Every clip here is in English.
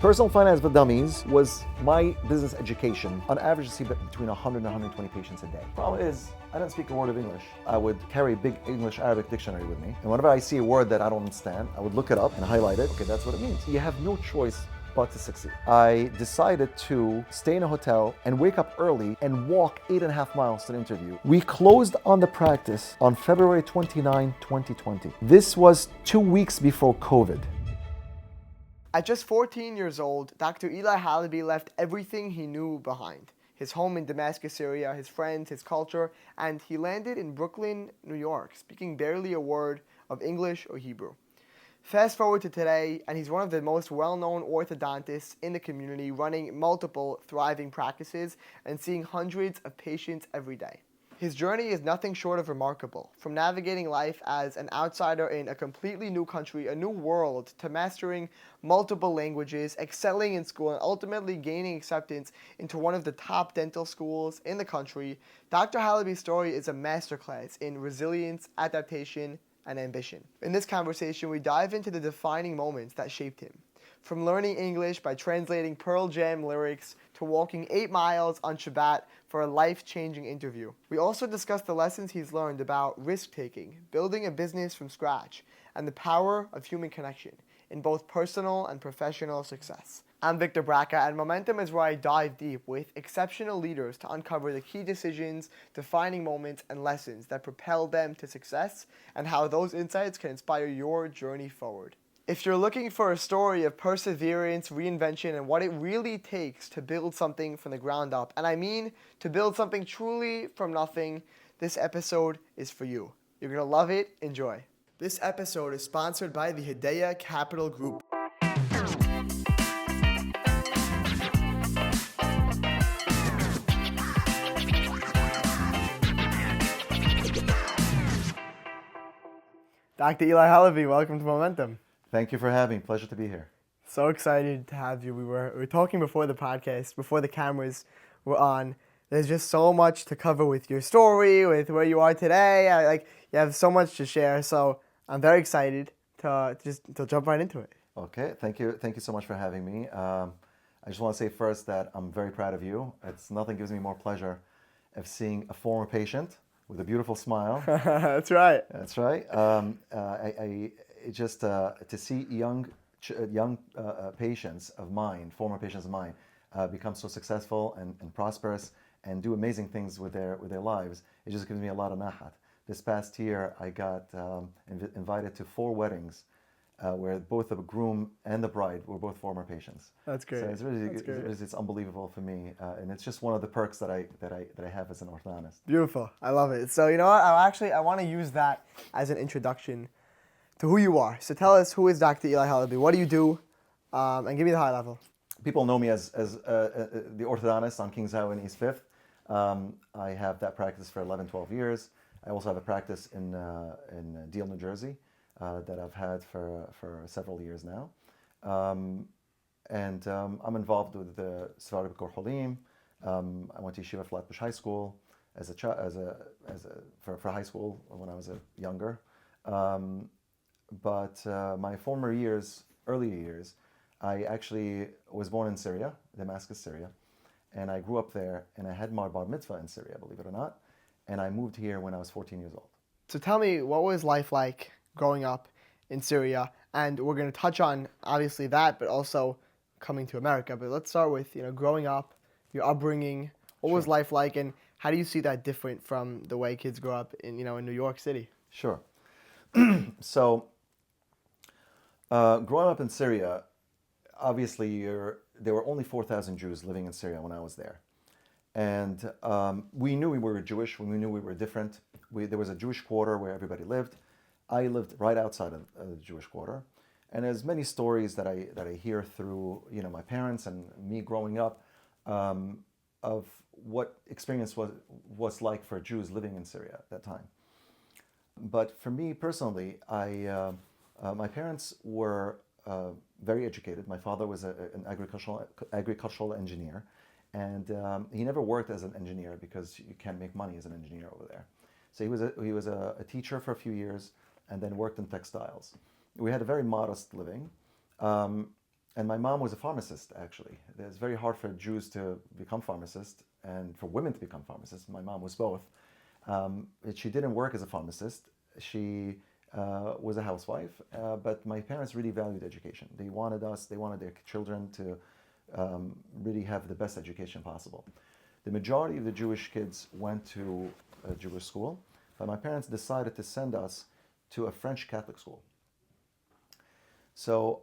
Personal Finance for Dummies was my business education. On average, I see between 100 and 120 patients a day. Problem is, I don't speak a word of English. I would carry a big English-Arabic dictionary with me. And whenever I see a word that I don't understand, I would look it up and highlight it. Okay, that's what it means. You have no choice but to succeed. I decided to stay in a hotel and wake up early and walk 8.5 miles to the interview. We closed on the practice on February 29, 2020. This was 2 weeks before COVID. At just 14 years old, Dr. Eli Halabi left everything he knew behind. His home in Damascus, Syria, his friends, his culture, and he landed in Brooklyn, New York, speaking barely a word of English or Hebrew. Fast forward to today, and he's one of the most well-known orthodontists in the community, running multiple thriving practices and seeing hundreds of patients every day. His journey is nothing short of remarkable, from navigating life as an outsider in a completely new country, a new world, to mastering multiple languages, excelling in school, and ultimately gaining acceptance into one of the top dental schools in the country. Dr. Halabi's story is a masterclass in resilience, adaptation, and ambition. In this conversation, we dive into the defining moments that shaped him. From learning English by translating Pearl Jam lyrics to walking 8 miles on Shabbat for a life-changing interview. We also discuss the lessons he's learned about risk-taking, building a business from scratch, and the power of human connection in both personal and professional success. I'm Victor Braca, and Momentum is where I dive deep with exceptional leaders to uncover the key decisions, defining moments, and lessons that propel them to success, and how those insights can inspire your journey forward. If you're looking for a story of perseverance, reinvention, and what it really takes to build something from the ground up, and I mean to build something truly from nothing, this episode is for you. You're going to love it. Enjoy. This episode is sponsored by the Hedaya Capital Group. Dr. Eli Halabi, welcome to Momentum. Thank you for having me. Pleasure to be here. So excited to have you. We were talking before the podcast, before the cameras were on. There's just so much to cover with your story, with where you are today. You have so much to share. So I'm very excited to jump right into it. Okay, thank you so much for having me. I just want to say first that I'm very proud of you. Nothing gives me more pleasure of seeing a former patient with a beautiful smile. That's right. That's right. To see young patients of mine, former patients of mine, become so successful and prosperous and do amazing things with their lives, it just gives me a lot of nahat. This past year, I got invited to 4 weddings where both the groom and the bride were both former patients. That's great. So it's unbelievable for me, and it's just one of the perks that I have as an orthodontist. Beautiful. I love it. So you know what? I want to use that as an introduction to who you are. So tell us, who is Dr. Eli Halabi? What do you do? And give me the high level. People know me as the orthodontist on Kings Highway in East 5th. I have that practice for 11, 12 years. I also have a practice in Deal, New Jersey that I've had for several years now. I'm involved with the Sephardic Bikor Cholim. I went to Yeshiva Flatbush High School for high school when I was younger. But my former years, earlier years, I actually was born in Syria, Damascus, Syria, and I grew up there, and I had my bar mitzvah in Syria, believe it or not, and I moved here when I was 14 years old. So tell me, what was life like growing up in Syria? And we're going to touch on, obviously, that, but also coming to America. But let's start with, growing up, your upbringing. What was life like, and how do you see that different from the way kids grow up in New York City? Sure. So, growing up in Syria, obviously there were only 4,000 Jews living in Syria when I was there. And we knew we were Jewish, we knew we were different. There was a Jewish quarter where everybody lived. I lived right outside of the Jewish quarter. And there's many stories that I hear through my parents and me growing up of what experience was like for Jews living in Syria at that time. But for me personally, my parents were very educated. My father was an agricultural engineer, and he never worked as an engineer because you can't make money as an engineer over there. So he was a teacher for a few years, and then worked in textiles. We had a very modest living, And my mom was a pharmacist, actually. It's very hard for Jews to become pharmacists and for women to become pharmacists. My mom was both. She didn't work as a pharmacist. She was a housewife, but my parents really valued education. They wanted their children to really have the best education possible. The majority of the Jewish kids went to a Jewish school, but my parents decided to send us to a French Catholic school. So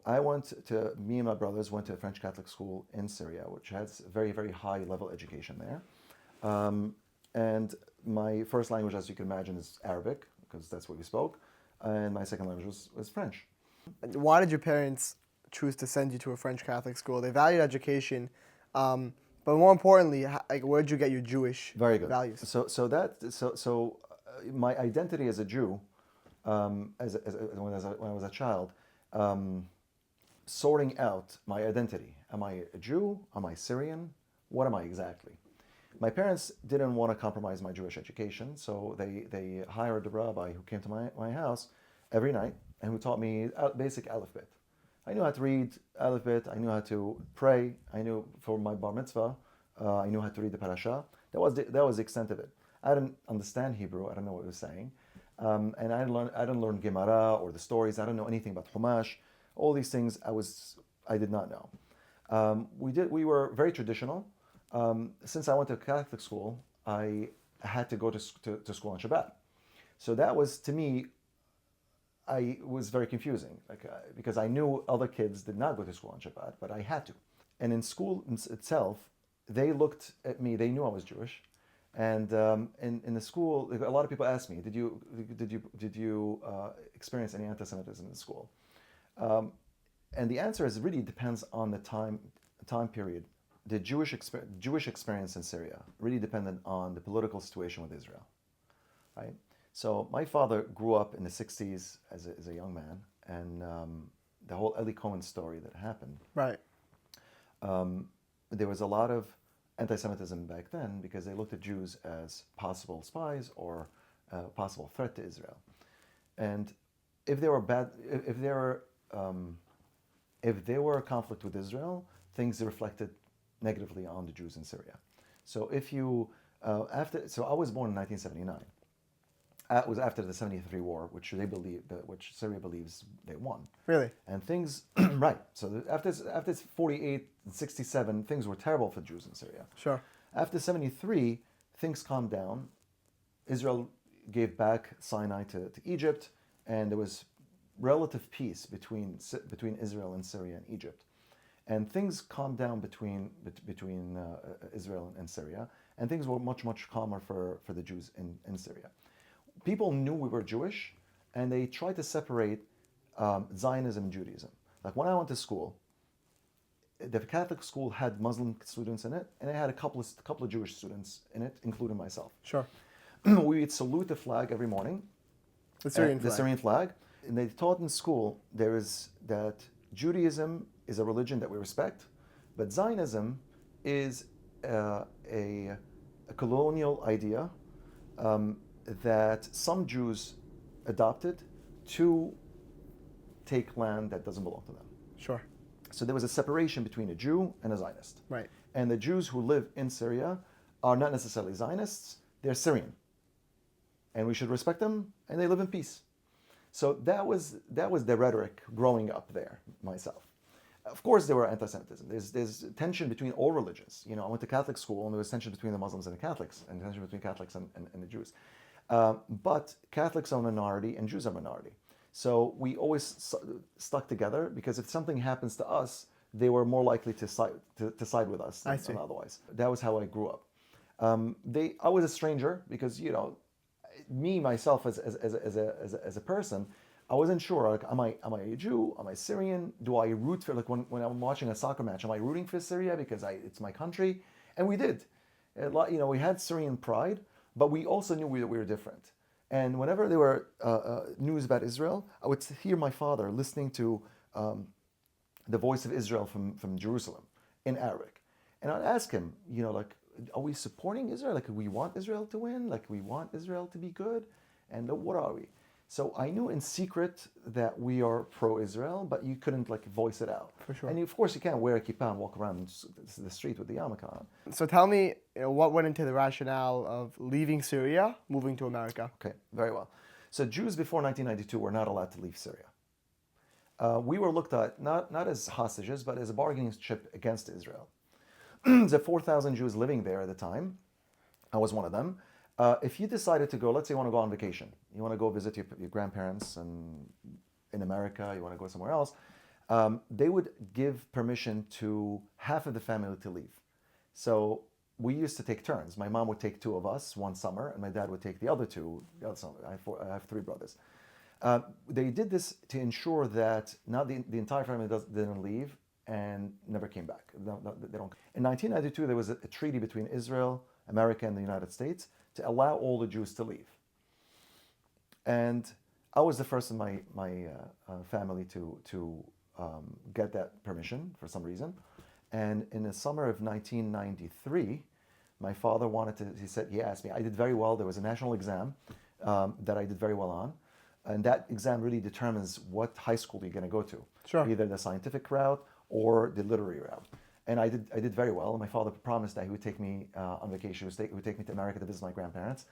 me and my brothers went to a French Catholic school in Syria, which has very, very high level education there. And my first language, as you can imagine, is Arabic, because that's what we spoke. And my second language was French. Why did your parents choose to send you to a French Catholic school? They valued education, but more importantly, like, where did you get your Jewish Very good. values? So my identity as a Jew, when I was a child, sorting out my identity. Am I a Jew? Am I Syrian? What am I exactly? My parents didn't want to compromise my Jewish education, so they hired a rabbi who came to my house every night and who taught me basic Aleph Bet. I knew how to read Aleph Bet, I knew how to pray, I knew for my bar mitzvah, I knew how to read the parasha. That was the extent of it. I didn't understand Hebrew, I don't know what it was saying. And I didn't learn Gemara or the stories, I don't know anything about Chumash. All these things I did not know. We were very traditional. Since I went to Catholic school, I had to go to school on Shabbat. So that was, to me, I was very confusing, because I knew other kids did not go to school on Shabbat, but I had to. And in school itself, they looked at me. They knew I was Jewish, and in the school, a lot of people asked me, "Did you experience any anti-Semitism in school?" And the answer is, it really depends on the time period. The Jewish experience in Syria really depended on the political situation with Israel, right? So my father grew up in the 60s as a young man, and the whole Eli Cohen story that happened. Right. There was a lot of anti-Semitism back then because they looked at Jews as possible spies or a possible threat to Israel. And if there were a conflict with Israel, things reflected negatively on the Jews in Syria. So so I was born in 1979. It was after the 73 war, which Syria believes they won. Really? And things, right. So after 48 and 67, things were terrible for Jews in Syria. Sure. After 73, things calmed down. Israel gave back Sinai to Egypt, and there was relative peace between Israel and Syria and Egypt. And things calmed down between Israel and Syria, and things were much, much calmer for the Jews in Syria. People knew we were Jewish, and they tried to separate Zionism and Judaism. Like when I went to school, the Catholic school had Muslim students in it, and it had a couple of Jewish students in it, including myself. Sure. We would salute the flag every morning. The Syrian flag. The Syrian flag. And they taught in school that Judaism is a religion that we respect, but Zionism is a colonial idea that some Jews adopted to take land that doesn't belong to them. Sure. So there was a separation between a Jew and a Zionist. Right. And the Jews who live in Syria are not necessarily Zionists, they're Syrian. And we should respect them, and they live in peace. So that was the rhetoric growing up there myself. Of course, there were anti-Semitism. There's tension between all religions. You know, I went to Catholic school, and there was tension between the Muslims and the Catholics, and tension between Catholics and the Jews. But Catholics are a minority, and Jews are a minority. So we always stuck together, because if something happens to us, they were more likely to side with us than otherwise. That was how I grew up. I was a stranger because, you know, me myself as a person, I wasn't sure. Like, am I a Jew? Am I Syrian? Do I root for, like, when I'm watching a soccer match, am I rooting for Syria because it's my country? And we did. You know, we had Syrian pride, but we also knew that we were different. And whenever there were news about Israel, I would hear my father listening to the voice of Israel from Jerusalem in Arabic, and I'd ask him, you know, like, are we supporting Israel? Like, we want Israel to win? Like, we want Israel to be good? And what are we? So I knew in secret that we are pro-Israel, but you couldn't like voice it out. For sure. And of course, you can't wear a kippah and walk around the street with the yarmulke on. So tell me, what went into the rationale of leaving Syria, moving to America? Okay, very well. So Jews before 1992 were not allowed to leave Syria. We were looked at not as hostages, but as a bargaining chip against Israel. There's 4,000 Jews living there at the time. I was one of them. If you decided to go, let's say you want to go on vacation, you want to go visit your grandparents in America, you want to go somewhere else, they would give permission to half of the family to leave. So we used to take turns. My mom would take two of us one summer, and my dad would take the other two. The other summer. I have three brothers. They did this to ensure that not the entire family didn't leave and never came back. They don't. In 1992, there was a treaty between Israel, America, and the United States to allow all the Jews to leave. And I was the first in my family to get that permission for some reason. And in the summer of 1993, my father he asked me, I did very well. There was a national exam that I did very well on. And that exam really determines what high school you're going to go to. Sure. Either the scientific route or the literary route. And I did very well. And my father promised that he would take me on vacation. He would take me to America to visit my grandparents.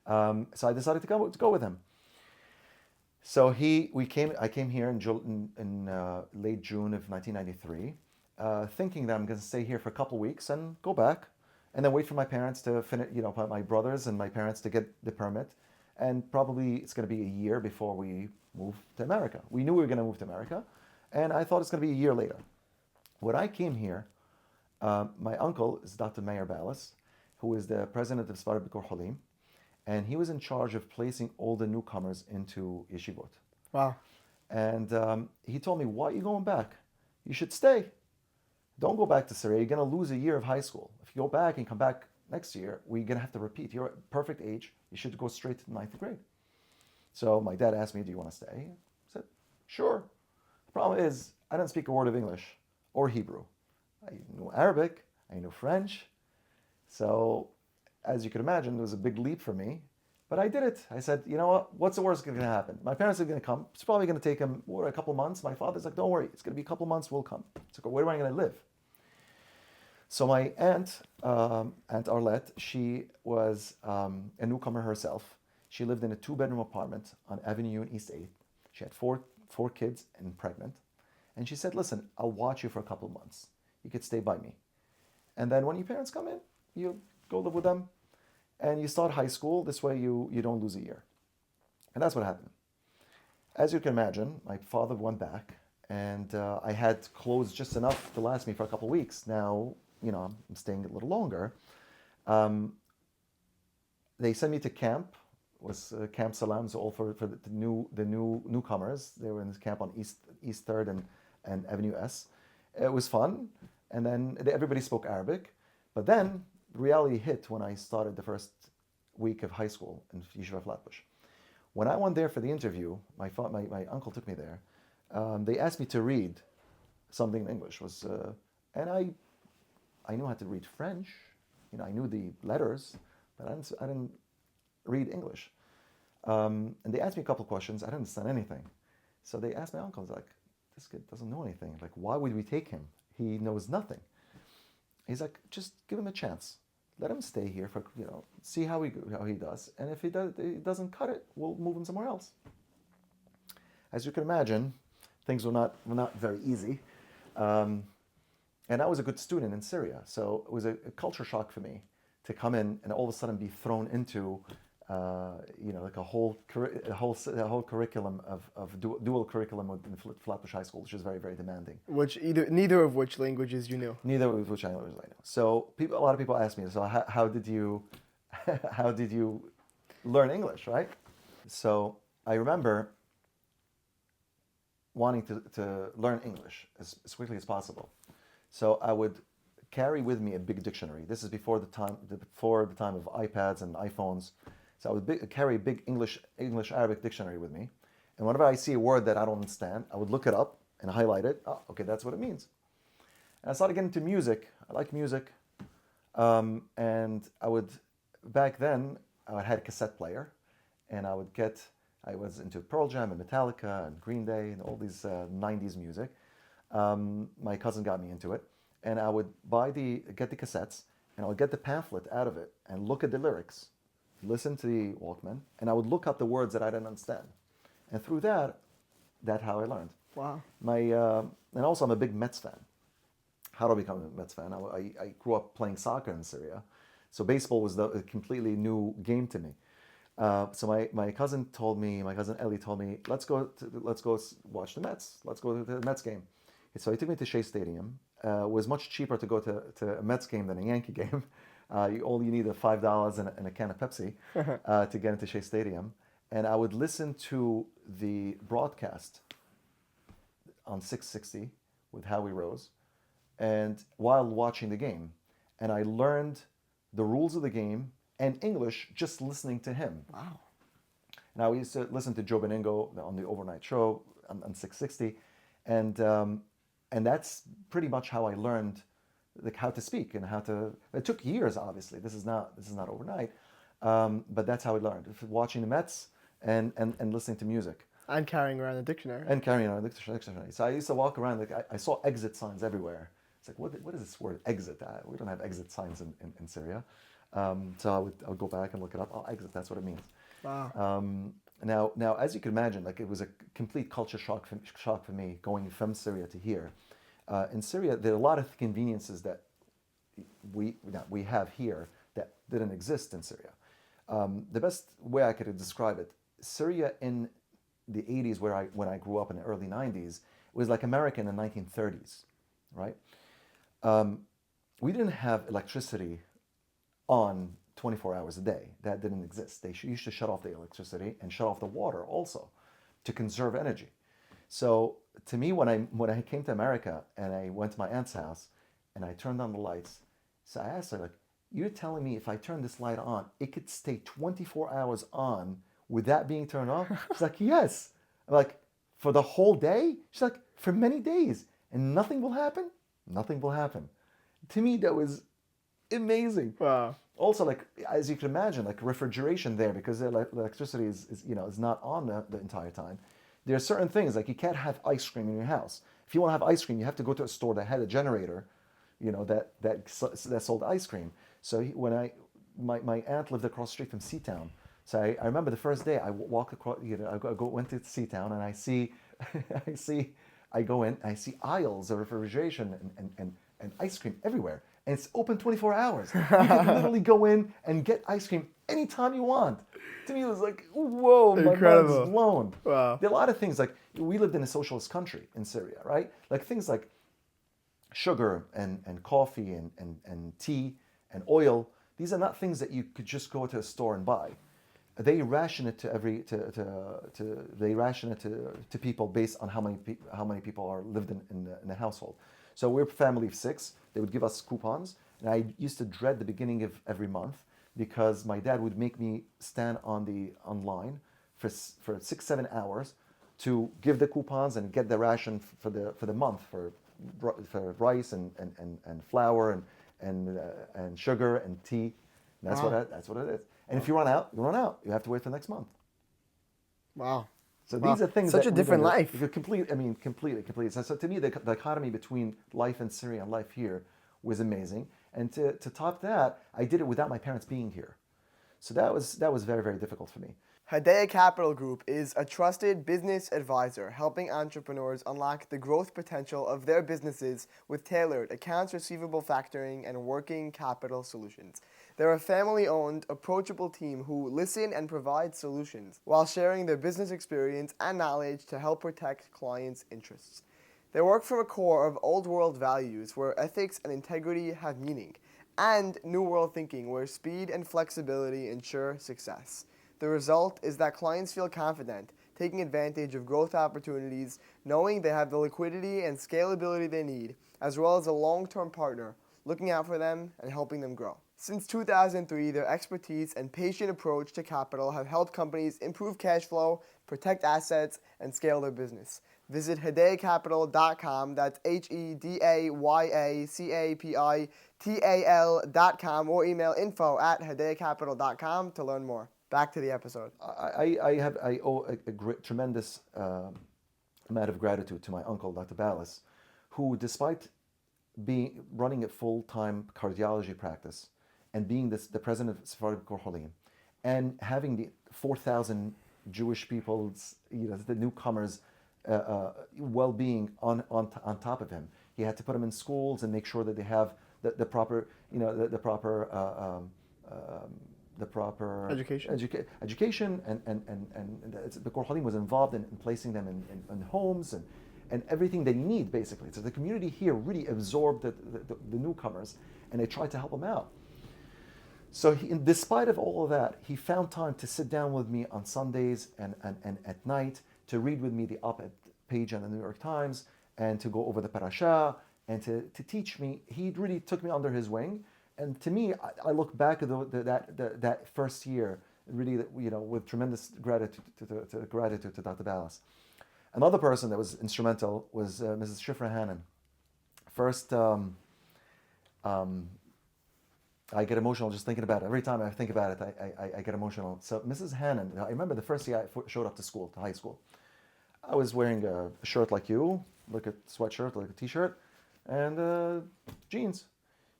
So I decided to go with him. So I came here in late June of 1993, thinking that I'm going to stay here for a couple of weeks and go back, and then wait for my parents to finish, my brothers and my parents to get the permit, and probably it's going to be a year before we move to America. We knew we were going to move to America, and I thought it's going to be a year later. When I came here, my uncle is Dr. Meir Ballas, who is the president of Sfar Bikor Holim, and he was in charge of placing all the newcomers into yeshivot. Wow. And he told me, why are you going back? You should stay. Don't go back to Syria. You're going to lose a year of high school. If you go back and come back next year, we're going to have to repeat. You're at perfect age. You should go straight to the 9th grade. So my dad asked me, do you want to stay? I said, sure. The problem is, I didn't speak a word of English or Hebrew. I knew Arabic. I knew French. So as you can imagine, it was a big leap for me. But I did it. I said, you know what? What's the worst going to happen? My parents are going to come. It's probably going to take them, a couple months. My father's like, don't worry. It's going to be a couple months. We'll come. So where am I going to live? So my aunt, Aunt Arlette, she was a newcomer herself. She lived in a 2-bedroom apartment on Avenue in East 8th. She had four kids and pregnant. And she said, listen, I'll watch you for a couple of months. You could stay by me. And then when your parents come in, you go live with them. And you start high school. This way you don't lose a year. And that's what happened. As you can imagine, my father went back. And I had clothes just enough to last me for a couple of weeks. Now, I'm staying a little longer. They sent me to camp. It was Camp Salams, all for the new newcomers. They were in this camp on East 3rd and Avenue S. It was fun, and then everybody spoke Arabic. But then reality hit when I started the first week of high school in Yeshiva Flatbush. When I went there for the interview, my uncle took me there. They asked me to read something in English. And I knew how to read French. I knew the letters, but I didn't read English. And they asked me a couple of questions. I didn't understand anything. So they asked my uncle, like, this kid doesn't know anything. Like, why would we take him? He knows nothing. He's like, just give him a chance. Let him stay here for, see how he does. And if he doesn't cut it, we'll move him somewhere else. As you can imagine, things were not very easy. And I was a good student in Syria. So it was a culture shock for me to come in and all of a sudden be thrown into, like a whole curriculum of dual curriculum in Flatbush High School, which is very, very demanding. Neither of which languages you knew. Neither of which languages I know. So a lot of people ask me, so how did you learn English, right? So I remember wanting to learn English as quickly as possible. So I would carry with me a big dictionary. This is before the time of iPads and iPhones. So I would carry a big English-Arabic dictionary with me. And whenever I see a word that I don't understand, I would look it up and highlight it. Oh, okay, that's what it means. And I started getting into music. I like music. And back then, I had a cassette player. And I would get I was into Pearl Jam and Metallica and Green Day and all these 90s music. My cousin got me into it, and I would get the cassettes, and I would get the pamphlet out of it and look at the lyrics, listen to the Walkman, and I would look up the words that I didn't understand. And through that's how I learned. Wow. And also I'm a big Mets fan. How did I become a Mets fan? I grew up playing soccer in Syria, so baseball was a completely new game to me. So my cousin Eli told me, let's go watch the Mets. Let's go to the Mets game. So he took me to Shea Stadium. It was much cheaper to go to a Mets game than a Yankee game. You need $5 and a can of Pepsi to get into Shea Stadium. And I would listen to the broadcast on 660 with Howie Rose, and while watching the game, and I learned the rules of the game and English just listening to him. Wow. Now, we used to listen to Joe Beningo on the overnight show on 660, and that's pretty much how I learned how to speak and how to. It took years, obviously. This is not overnight, but that's how I learned. Watching the Mets and listening to music. And carrying around a dictionary. So I used to walk around, I saw exit signs everywhere. It's like, what is this word, exit? We don't have exit signs in Syria. So I would go back and look it up. Oh, exit, that's what it means. Wow. Now, as you can imagine, it was a complete culture shock for me going from Syria to here. In Syria, there are a lot of conveniences that we have here that didn't exist in Syria. The best way I could describe it, Syria in the 80s, when I grew up in the early 90s, was like America in the 1930s, right? We didn't have electricity on 24 hours a day. That didn't exist. They used to shut off the electricity and shut off the water also to conserve energy. So to me, when I came to America and I went to my aunt's house and I turned on the lights, so I asked her, you're telling me if I turn this light on, it could stay 24 hours on with that being turned off? She's like, yes. I'm like, for the whole day? She's like, for many days. And nothing will happen? Nothing will happen. To me, that was amazing. Wow. Also, as you can imagine, refrigeration there, because the electricity is not on the entire time. There are certain things, you can't have ice cream in your house. If you want to have ice cream, you have to go to a store that had a generator, that sold ice cream. So my aunt lived across the street from Seatown. So I remember the first day I walked across, went to Seatown, and I go in, I see aisles of refrigeration and ice cream everywhere. And it's open 24 hours. You can literally go in and get ice cream anytime you want. To me, it was like, whoa, my mind is blown. Wow. There are a lot of things, we lived in a socialist country in Syria, right? Things like sugar and coffee and tea and oil. These are not things that you could just go to a store and buy. They ration it to people based on how many people are lived in the household. So we're a family of 6. They would give us coupons, and I used to dread the beginning of every month because my dad would make me stand online for 6-7 hours to give the coupons and get the ration for the month for rice and flour and sugar and tea. And that's what it is. And if you run out, you run out. You have to wait for next month. Wow. So these are things such a different life. Completely. So to me, the dichotomy between life in Syria and life here was amazing. And to top that, I did it without my parents being here. So that was very, very difficult for me. Hedaya Capital Group is a trusted business advisor helping entrepreneurs unlock the growth potential of their businesses with tailored accounts receivable factoring and working capital solutions. They're a family-owned, approachable team who listen and provide solutions while sharing their business experience and knowledge to help protect clients' interests. They work from a core of old world values where ethics and integrity have meaning, and new world thinking where speed and flexibility ensure success. The result is that clients feel confident, taking advantage of growth opportunities, knowing they have the liquidity and scalability they need, as well as a long-term partner looking out for them and helping them grow. Since 2003, their expertise and patient approach to capital have helped companies improve cash flow, protect assets, and scale their business. Visit hedayacapital.com, that's HEDAYACAPITAL.com, or email info@hedayacapital.com to learn more. Back to the episode. I owe a tremendous amount of gratitude to my uncle, Dr. Ballas, who, despite running a full-time cardiology practice and being the president of Sephardic Kohalim, and having the 4,000 Jewish people's, the newcomers' well-being on top of him. He had to put them in schools and make sure that they have the proper, the proper education, and the Kohalim was involved in placing them in homes and everything they need, basically. So the community here really absorbed the newcomers, and they tried to help them out. So despite of all of that, he found time to sit down with me on Sundays and at night to read with me the op-ed page on the New York Times and to go over the parasha and to teach me. He really took me under his wing. And to me, I look back at that first year, really, with tremendous gratitude to Dr. Ballas. Another person that was instrumental was Mrs. Shifra Hannon. First, I get emotional just thinking about it. Every time I think about it, I get emotional. So Mrs. Hannon, I remember the first year I showed up to high school. I was wearing a shirt like you, like a sweatshirt, like a t-shirt, and jeans.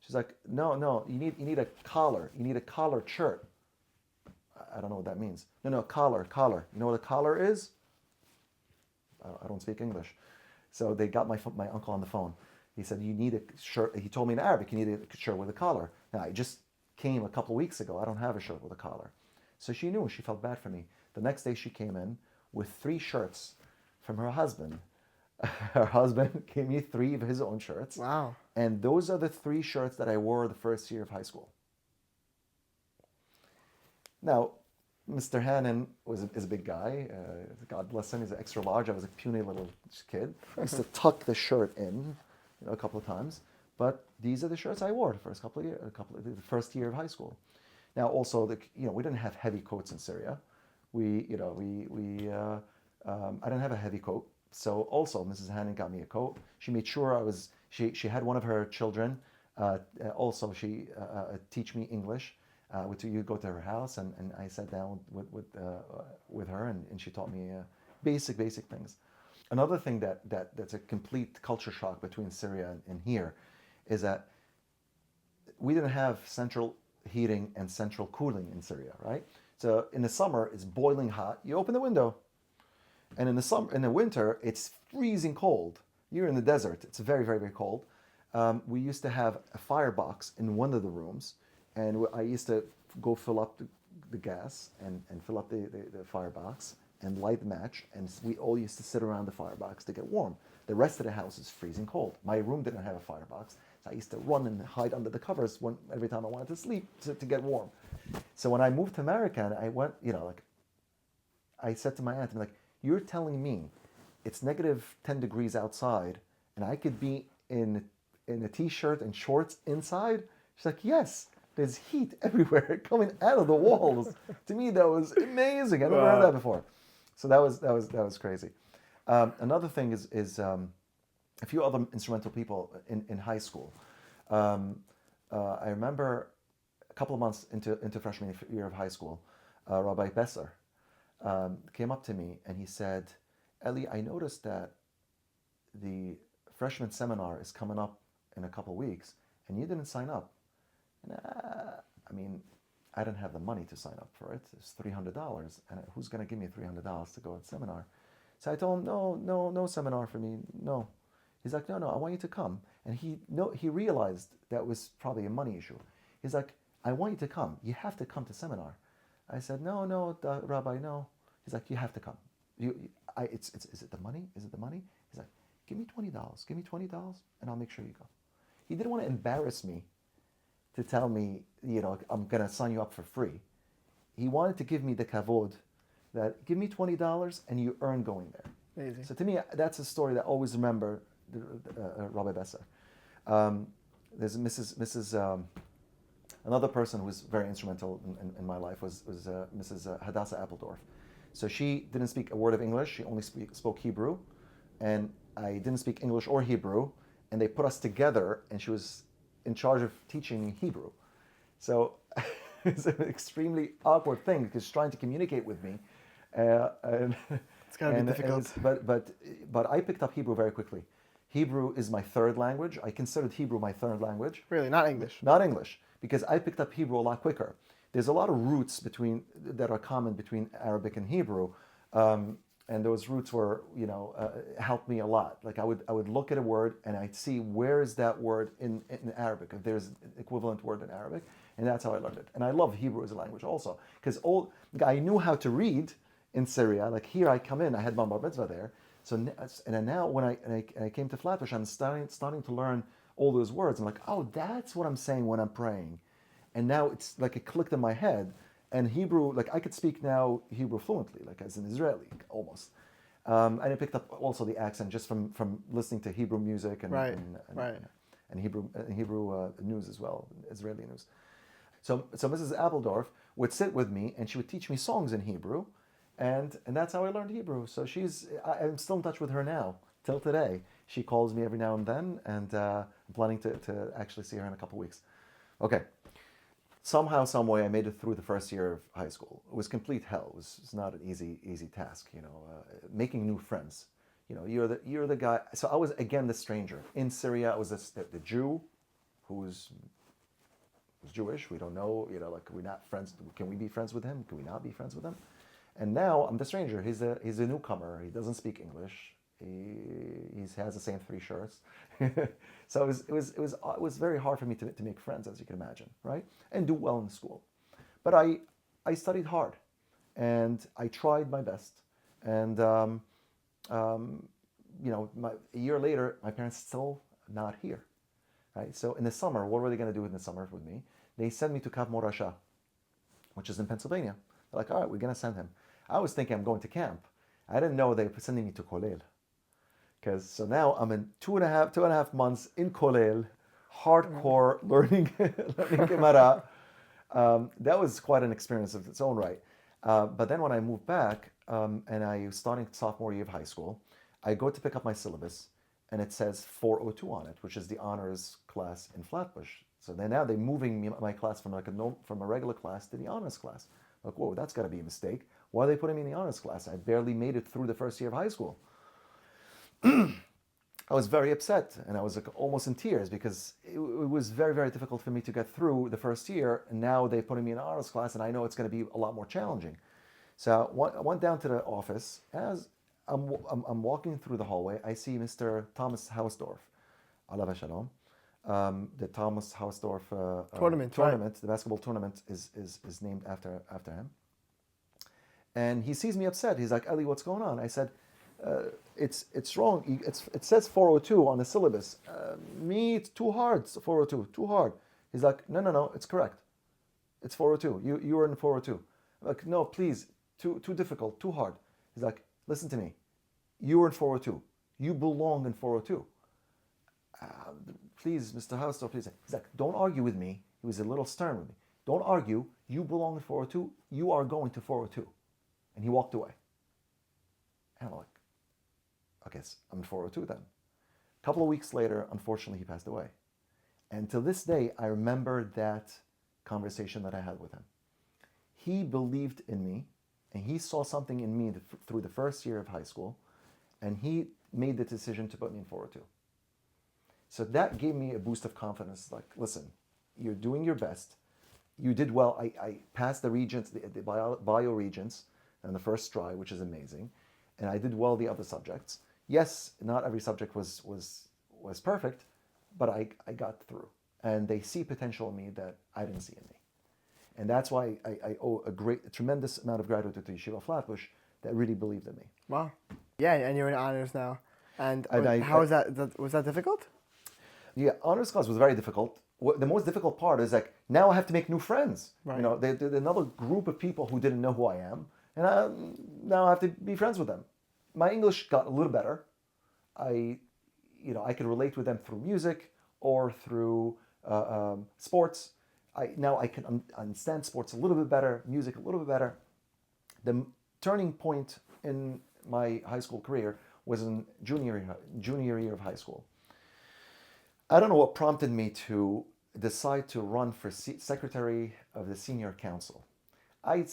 She's like, no, you need a collar. You need a collared shirt. I don't know what that means. No, collar. You know what a collar is? I don't speak English. So they got my uncle on the phone. He said, you need a shirt. He told me in Arabic, you need a shirt with a collar. Now, I just came a couple of weeks ago. I don't have a shirt with a collar. So she knew. She felt bad for me. The next day she came in with 3 shirts from her husband. Her husband gave me 3 of his own shirts. Wow. And those are the 3 shirts that I wore the first year of high school. Now, Mr. Hannon is a big guy. God bless him. He's an extra large. I was a puny little kid. I used to tuck the shirt in, a couple of times. But these are the shirts I wore the first the first year of high school. Now, also, we didn't have heavy coats in Syria. I didn't have a heavy coat. So also, Mrs. Hannon got me a coat. She made sure she had one of her children. Also, she teach me English. You go to her house, and I sat down with her, and she taught me basic things. Another thing that's a complete culture shock between Syria and here is that we didn't have central heating and central cooling in Syria, right? So in the summer, it's boiling hot. You open the window. And in the winter, it's freezing cold. You're in the desert. It's very, very, very cold. We used to have a firebox in one of the rooms, and I used to go fill up the gas and fill up the firebox and light the match, and we all used to sit around the firebox to get warm. The rest of the house is freezing cold. My room didn't have a firebox, so I used to run and hide under the covers every time I wanted to sleep to get warm. So when I moved to America, and I went, I said to my aunt, I'm like, you're telling me it's negative 10 degrees outside and I could be in a t-shirt and shorts inside? She's like, yes, there's heat everywhere coming out of the walls. To me, that was amazing. I never heard that before. So that was crazy. Another thing is a few other instrumental people in high school. I remember a couple of months into freshman year of high school, Rabbi Besser came up to me and he said, Eli, I noticed that the freshman seminar is coming up in a couple of weeks and you didn't sign up. And I didn't have the money to sign up for it. It's $300, and who's going to give me $300 to go to the seminar? So I told him, no seminar for me, no. He's like, no, I want you to come. And he realized that was probably a money issue. He's like, I want you to come. You have to come to seminar. I said, no, Rabbi, no. He's like, you have to come. Is it the money? Is it the money? He's like, give me $20. Give me $20, and I'll make sure you go. He didn't want to embarrass me to tell me, I'm going to sign you up for free. He wanted to give me the kavod that give me $20 and you earn going there. Amazing. So to me, that's a story that I always remember Rabbi Besser. There's Mrs. Another person who was very instrumental in my life was Mrs. Hadassah Appledorf. So she didn't speak a word of English. She only spoke Hebrew. And I didn't speak English or Hebrew. And they put us together, and she was in charge of teaching me Hebrew. So It's an extremely awkward thing because she's trying to communicate with me. And It's gotta be difficult. but I picked up Hebrew very quickly. Hebrew is my third language. I considered Hebrew my third language. Really, not English. Not English, because I picked up Hebrew a lot quicker. There's a lot of roots that are common between Arabic and Hebrew, and those roots were, helped me a lot. Like I would look at a word and I'd see where is that word in Arabic, if there's an equivalent word in Arabic, and that's how I learned it. And I love Hebrew as a language also, because I knew how to read in Syria. Like here I come in, I had my bar mitzvah there. So and then now when I came to Flatbush, I'm starting to learn all those words. I'm like, oh, that's what I'm saying when I'm praying. And now it's like it clicked in my head. And Hebrew, like I could speak now Hebrew fluently, like as an Israeli, almost. And I picked up also the accent just from listening to Hebrew music and Right, and, right. and Hebrew news as well, Israeli news. So Mrs. Appledorf would sit with me and she would teach me songs in Hebrew, and that's how I learned Hebrew. So I'm still in touch with her now till today. She calls me every now and then, and I'm planning to actually see her in a couple weeks. Okay. Somehow, some way, I made it through the first year of high school. It was complete hell. It's not an easy task, making new friends. You're the guy. So I was again the stranger in Syria. I was the Jew, who was Jewish. We don't know. Like we're not friends. Can we be friends with him? Can we not be friends with him? And now I'm the stranger. He's a newcomer. He doesn't speak English. He has the same 3 shirts. So it was very hard for me to make friends, as you can imagine, right? And do well in school. But I studied hard, and I tried my best. And a year later, my parents still not here, right? So in the summer, what were they going to do in the summer with me? They sent me to Camp Morasha, which is in Pennsylvania. They're like, all right, we're going to send him. I was thinking I'm going to camp. I didn't know they were sending me to Kolel. So now I'm in two and a half months in Kolel, hardcore learning Gemara. That was quite an experience of its own right. But then when I moved back, and I was starting sophomore year of high school, I go to pick up my syllabus, and it says 402 on it, which is the honors class in Flatbush. So now they're moving my class from from a regular class to the honors class. Like, whoa, that's got to be a mistake. Why are they putting me in the honors class? I barely made it through the first year of high school. I was very upset, and I was like almost in tears because it was very, very difficult for me to get through the first year, and now they're putting me in an honors class, and I know it's going to be a lot more challenging. So I went down to the office. As I'm walking through the hallway, I see Mr. Thomas Hausdorff, alav shalom. The Thomas Hausdorff Tournament, the basketball tournament is named after him. And he sees me upset. He's like, Eli, what's going on? I said, it's wrong. It says 402 on the syllabus. It's too hard. 402, too hard. He's like, no, it's correct. It's 402. You were in 402. I'm like, no, please, too difficult, too hard. He's like, listen to me. You were in 402. You belong in 402. Please, Mr. Hausdorff, please. He's like, don't argue with me. He was a little stern with me. Don't argue. You belong in 402. You are going to 402. And he walked away. And I'm like, okay, I'm in 402 then. A couple of weeks later, unfortunately, he passed away. And to this day, I remember that conversation that I had with him. He believed in me, and he saw something in me through the first year of high school, and he made the decision to put me in 402. So that gave me a boost of confidence. Like, listen, you're doing your best. You did well. I passed the regents, the bio regents, and the first try, which is amazing. And I did well the other subjects. Yes, not every subject was perfect, but I got through. And they see potential in me that I didn't see in me. And that's why I owe a tremendous amount of gratitude to Yeshiva Flatbush that really believed in me. Wow. Yeah, and you're in honors now. And how was that? Was that difficult? Yeah, honors class was very difficult. The most difficult part is like now I have to make new friends. Right. There's another group of people who didn't know who I am, and now I have to be friends with them. My English got a little better. I could relate with them through music or through sports. Now I can understand sports a little bit better, music a little bit better. The turning point in my high school career was in junior year of high school. I don't know what prompted me to decide to run for secretary of the senior council. When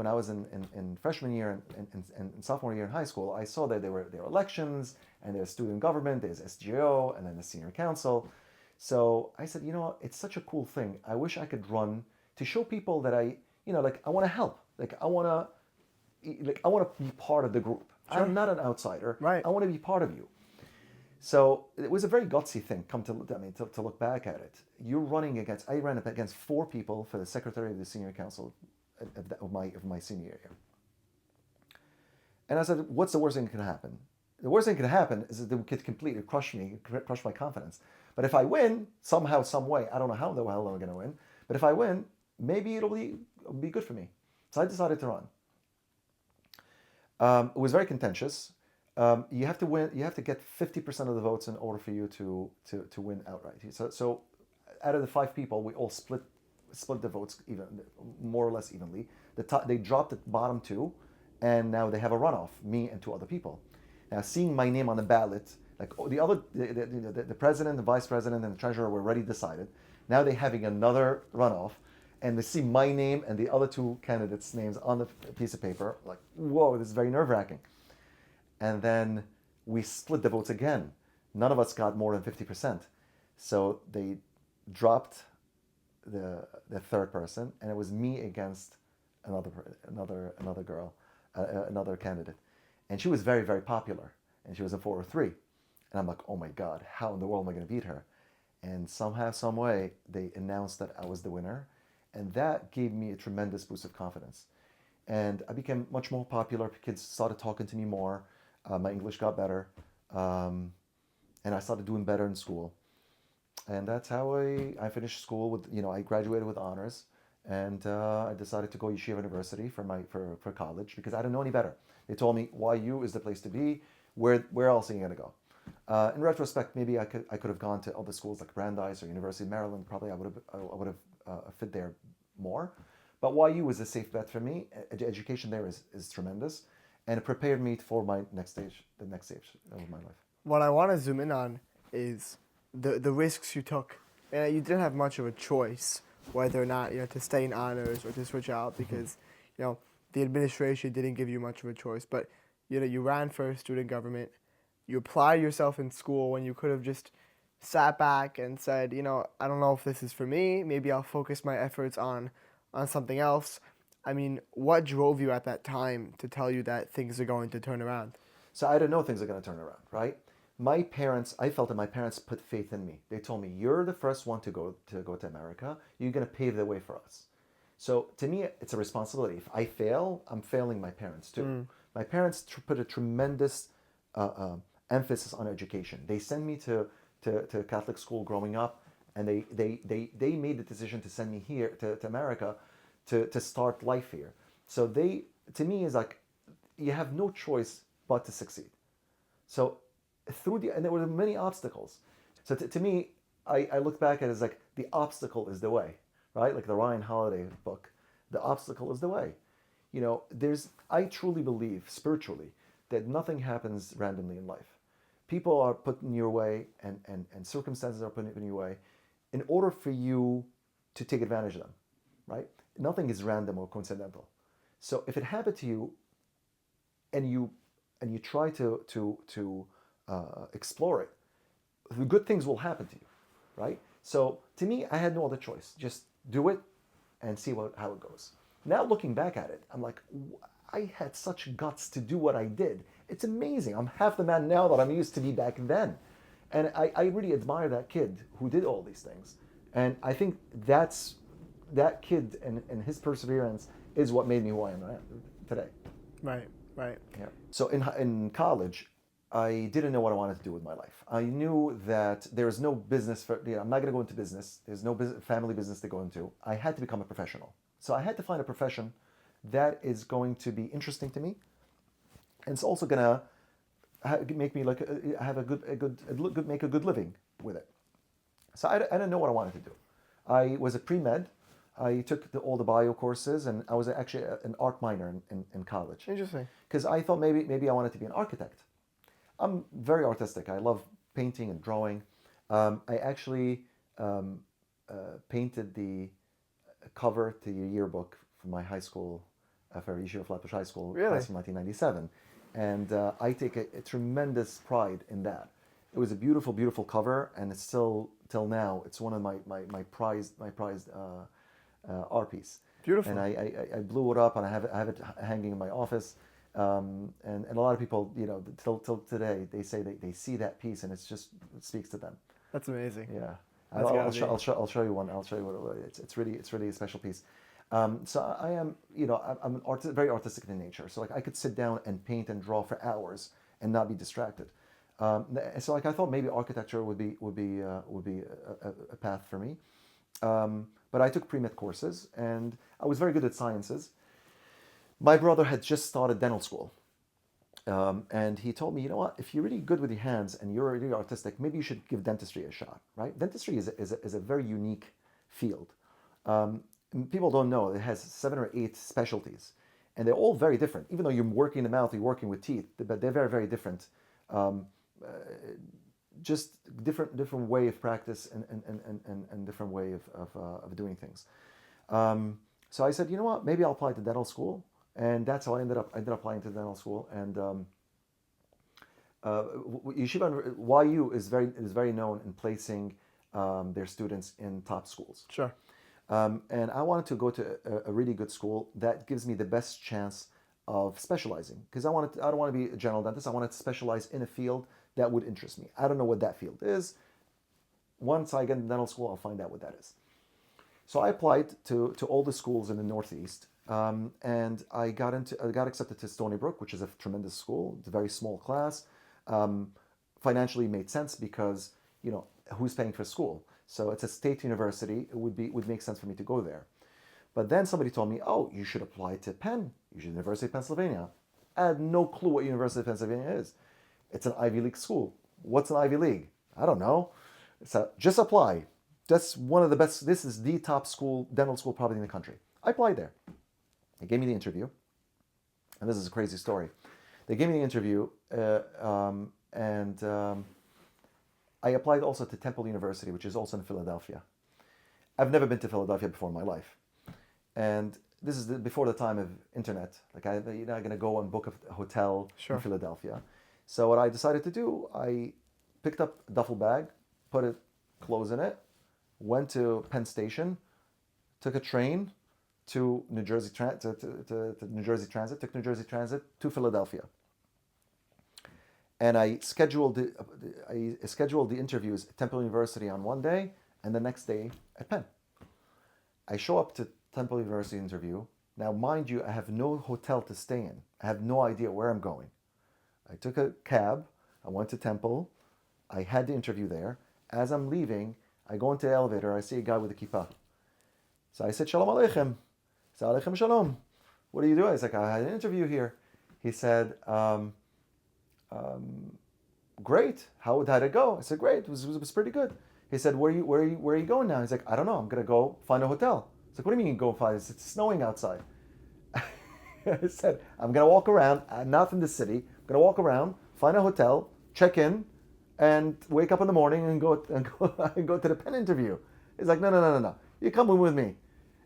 I was in freshman year and sophomore year in high school, I saw that there were elections and there's student government, there's SGO, and then the senior council. So I said, it's such a cool thing. I wish I could run to show people that I want to help. I want to be part of the group. Sure. I'm not an outsider. Right. I want to be part of you. So it was a very gutsy thing. To look back at it, I ran up against 4 people for the secretary of the senior council of my senior year. And I said, what's the worst thing that can happen? The worst thing that can happen is that they could completely crush my confidence. But if I win somehow, some way, I don't know how the hell I'm going to win. But if I win, maybe it'll be good for me. So I decided to run. It was very contentious. You have to win. You have to get 50% of the votes in order for you to win outright. So out of the 5 people, we all split the votes more or less evenly. They dropped the bottom 2, and now they have a runoff. Me and 2 other people. Now, seeing my name on the ballot, like the president, the vice president, and the treasurer were already decided. Now they're having another runoff, and they see my name and the other 2 candidates' names on the piece of paper. Like, whoa, this is very nerve-wracking. And then we split the votes again. None of us got more than 50%. So they dropped the 3rd person, and it was me against another girl, another candidate. And she was very, very popular, and she was a 4 or 3. And I'm like, oh my God, how in the world am I going to beat her? And somehow, some way, they announced that I was the winner, and that gave me a tremendous boost of confidence. And I became much more popular. Kids started talking to me more. My English got better, and I started doing better in school. And that's how I finished school with, I graduated with honors, and I decided to go Yeshiva University for college because I didn't know any better. They told me YU is the place to be. Where else are you going to go? In retrospect, maybe I could have gone to other schools like Brandeis or University of Maryland. Probably I would have fit there more. But YU was a safe bet for me. Education there is tremendous, and it prepared me for the next stage of my life. What I want to zoom in on is the risks you took. And you didn't have much of a choice whether or not to stay in honors or to switch out because the administration didn't give you much of a choice. But you ran for student government. You applied yourself in school when you could have just sat back and said, I don't know if this is for me. Maybe I'll focus my efforts on something else. I mean, what drove you at that time to tell you that things are going to turn around? So I didn't know things are going to turn around, right? I felt that my parents put faith in me. They told me, you're the first one to go to America. You're going to pave the way for us. So to me, it's a responsibility. If I fail, I'm failing my parents too. My parents put a tremendous emphasis on education. They sent me to Catholic school growing up, and they made the decision to send me here to America to start life here. So to me, is like, you have no choice but to succeed. So and there were many obstacles. So to me, I look back at it as like, the obstacle is the way, right? Like the Ryan Holiday book, the obstacle is the way. I truly believe spiritually that nothing happens randomly in life. People are put in your way, and circumstances are put in your way in order for you to take advantage of them, right? Nothing is random or coincidental. So if it happened to you, and you try to explore it, the good things will happen to you, right? So to me, I had no other choice. Just do it and see how it goes. Now looking back at it, I'm like, I had such guts to do what I did. It's amazing. I'm half the man now that I used to be back then. And I really admire that kid who did all these things. And I think that kid and his perseverance is what made me who I am today. Right. Yeah. So in college, I didn't know what I wanted to do with my life. I knew that there's no business I'm not going to go into business. There's no family business to go into. I had to become a professional. So I had to find a profession that is going to be interesting to me, and it's also going to make me make a good living with it. So I didn't know what I wanted to do. I was a pre-med. I took all the bio courses, and I was actually an art minor in college. Interesting. Because I thought maybe I wanted to be an architect. I'm very artistic. I love painting and drawing, I actually painted the cover to the yearbook for my high school, for Yeshiva Flatbush High School Really? class of 1997. And I take a tremendous pride in that. It was a beautiful, beautiful cover, and it's still, till now, it's one of my prized art piece. Beautiful. And I blew it up, and I have it hanging in my office. And a lot of people, till today, they say they see that piece, and it speaks to them. That's amazing. Yeah, That's gotta be. I'll show you one. I'll show you what it's really a special piece. So I am, I'm very artistic in nature. So like I could sit down and paint and draw for hours and not be distracted. So like I thought maybe architecture would be a path for me. But I took pre-med courses, and I was very good at sciences. My brother had just started dental school. And he told me, you know what, if you're really good with your hands and you're really artistic, maybe you should give dentistry a shot, right? Dentistry is a very unique field. People don't know it has 7 or 8 specialties, and they're all very different. Even though you're working in the mouth, you're working with teeth, but they're very, very different. Just different way of practice and different way of doing things. So I said, you know what, maybe I'll apply to dental school. And that's how I ended up applying to dental school. And Yeshiva YU is very known in placing their students in top schools. Sure. And I wanted to go to a really good school that gives me the best chance of specializing, because I don't want to be a general dentist. I wanted to specialize in a field that would interest me. I don't know what that field is. Once I get in dental school, I'll find out what that is. So I applied to all the schools in the Northeast. And I got accepted to Stony Brook, which is a tremendous school. It's a very small class. Financially made sense because, who's paying for school? So it's a state university. It would make sense for me to go there. But then somebody told me, oh, you should apply to Penn, University of Pennsylvania. I had no clue what University of Pennsylvania is. It's an Ivy League school. What's an Ivy League? I don't know. So just apply. That's one of the best. This is the top school, dental school probably in the country. I applied there. They gave me the interview, and this is a crazy story. They gave me the interview, and I applied also to Temple University, which is also in Philadelphia. I've never been to Philadelphia before in my life, and this is before the time of internet. Like you're not going to go and book a hotel in Philadelphia. So what I decided to do, I picked up a duffel bag, put clothes in it, went to Penn Station, took a train to New Jersey to New Jersey Transit, took New Jersey Transit to Philadelphia. And I scheduled the interviews at Temple University on one day, and the next day at Penn. I show up to Temple University interview. Now, mind you, I have no hotel to stay in. I have no idea where I'm going. I took a cab. I went to Temple. I had the interview there. As I'm leaving, I go into the elevator. I see a guy with a kippah. So I said, Shalom Aleichem. He said, Aleichem Shalom. What are you doing? I was like, I had an interview here. He said, great. How did it go? I said, great. It was pretty good. He said, where are you going now? He's like, I don't know. I'm going to go find a hotel. I was like, what do you mean go find it? It's snowing outside. I said, I'm going to walk around. I'm not from the city. I'm going to walk around, find a hotel, check in, and wake up in the morning and go to the Penn interview. He's like, no. You come with me.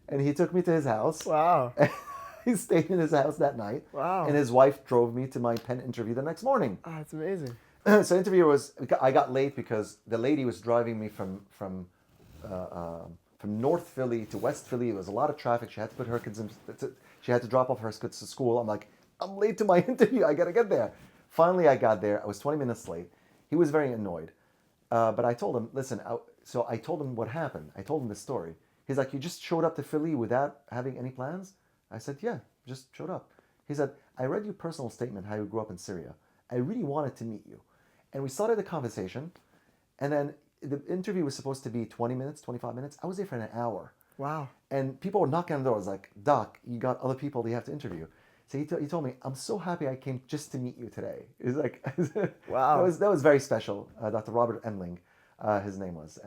And he took me to his house. Wow. He stayed in his house that night. Wow. And his wife drove me to my Penn interview the next morning. Oh, that's amazing. So interview I got late because the lady was driving me from North Philly to West Philly. It was a lot of traffic. She had to put her kids she had to drop off her kids to school. I'm like, I'm late to my interview. I got to get there. Finally, I got there. I was 20 minutes late. He was very annoyed. But I told him, listen, so I told him what happened. I told him the story. He's like, you just showed up to Philly without having any plans? I said, yeah, just showed up. He said, I read your personal statement, how you grew up in Syria. I really wanted to meet you. And we started a conversation. And then the interview was supposed to be 20 minutes, 25 minutes. I was there for an hour. Wow. And people were knocking on the door. I was like, Doc, you got other people that you have to interview. So he told me, I'm so happy I came just to meet you today. It's like, wow. That was very special. Dr. Robert Enling, his name was.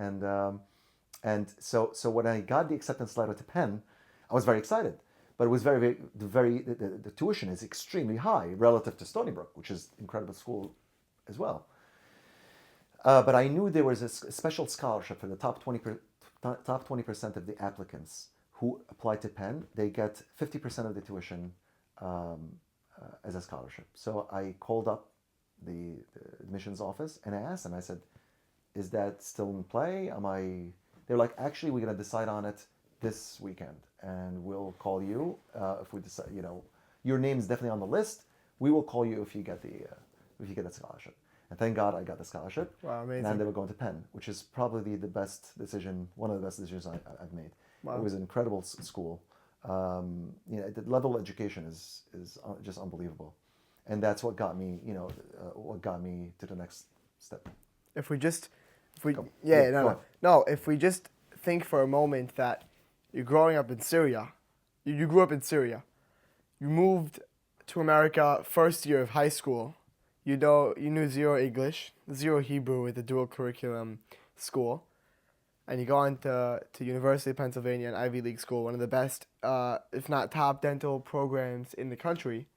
And so when I got the acceptance letter to Penn, I was very excited. But it was the tuition is extremely high relative to Stony Brook, which is an incredible school as well. But I knew there was a special scholarship for the top 20% of the applicants who apply to Penn. They get 50% of the tuition as a scholarship. So I called up the admissions office and I asked them. I said, "Is that still in play? Am I?" They're like, "Actually, we're gonna decide on it this weekend, and we'll call you if we decide. Your name's definitely on the list. We will call you if you get the scholarship." And thank God I got the scholarship. Wow, And amazing. I ended up going to Penn, which is probably the best decision, one of the best decisions I've made. Wow. It was an incredible school. The level of education is just unbelievable, and that's what got me, what got me to the next step. If we Go. yeah, Go no, on. no. If we just think for a moment that you're growing up in Syria, you grew up in Syria, you moved to America first year of high school. You knew zero English, zero Hebrew with a dual curriculum school, and you go on to University of Pennsylvania, an Ivy League school, one of the best, if not top dental programs in the country.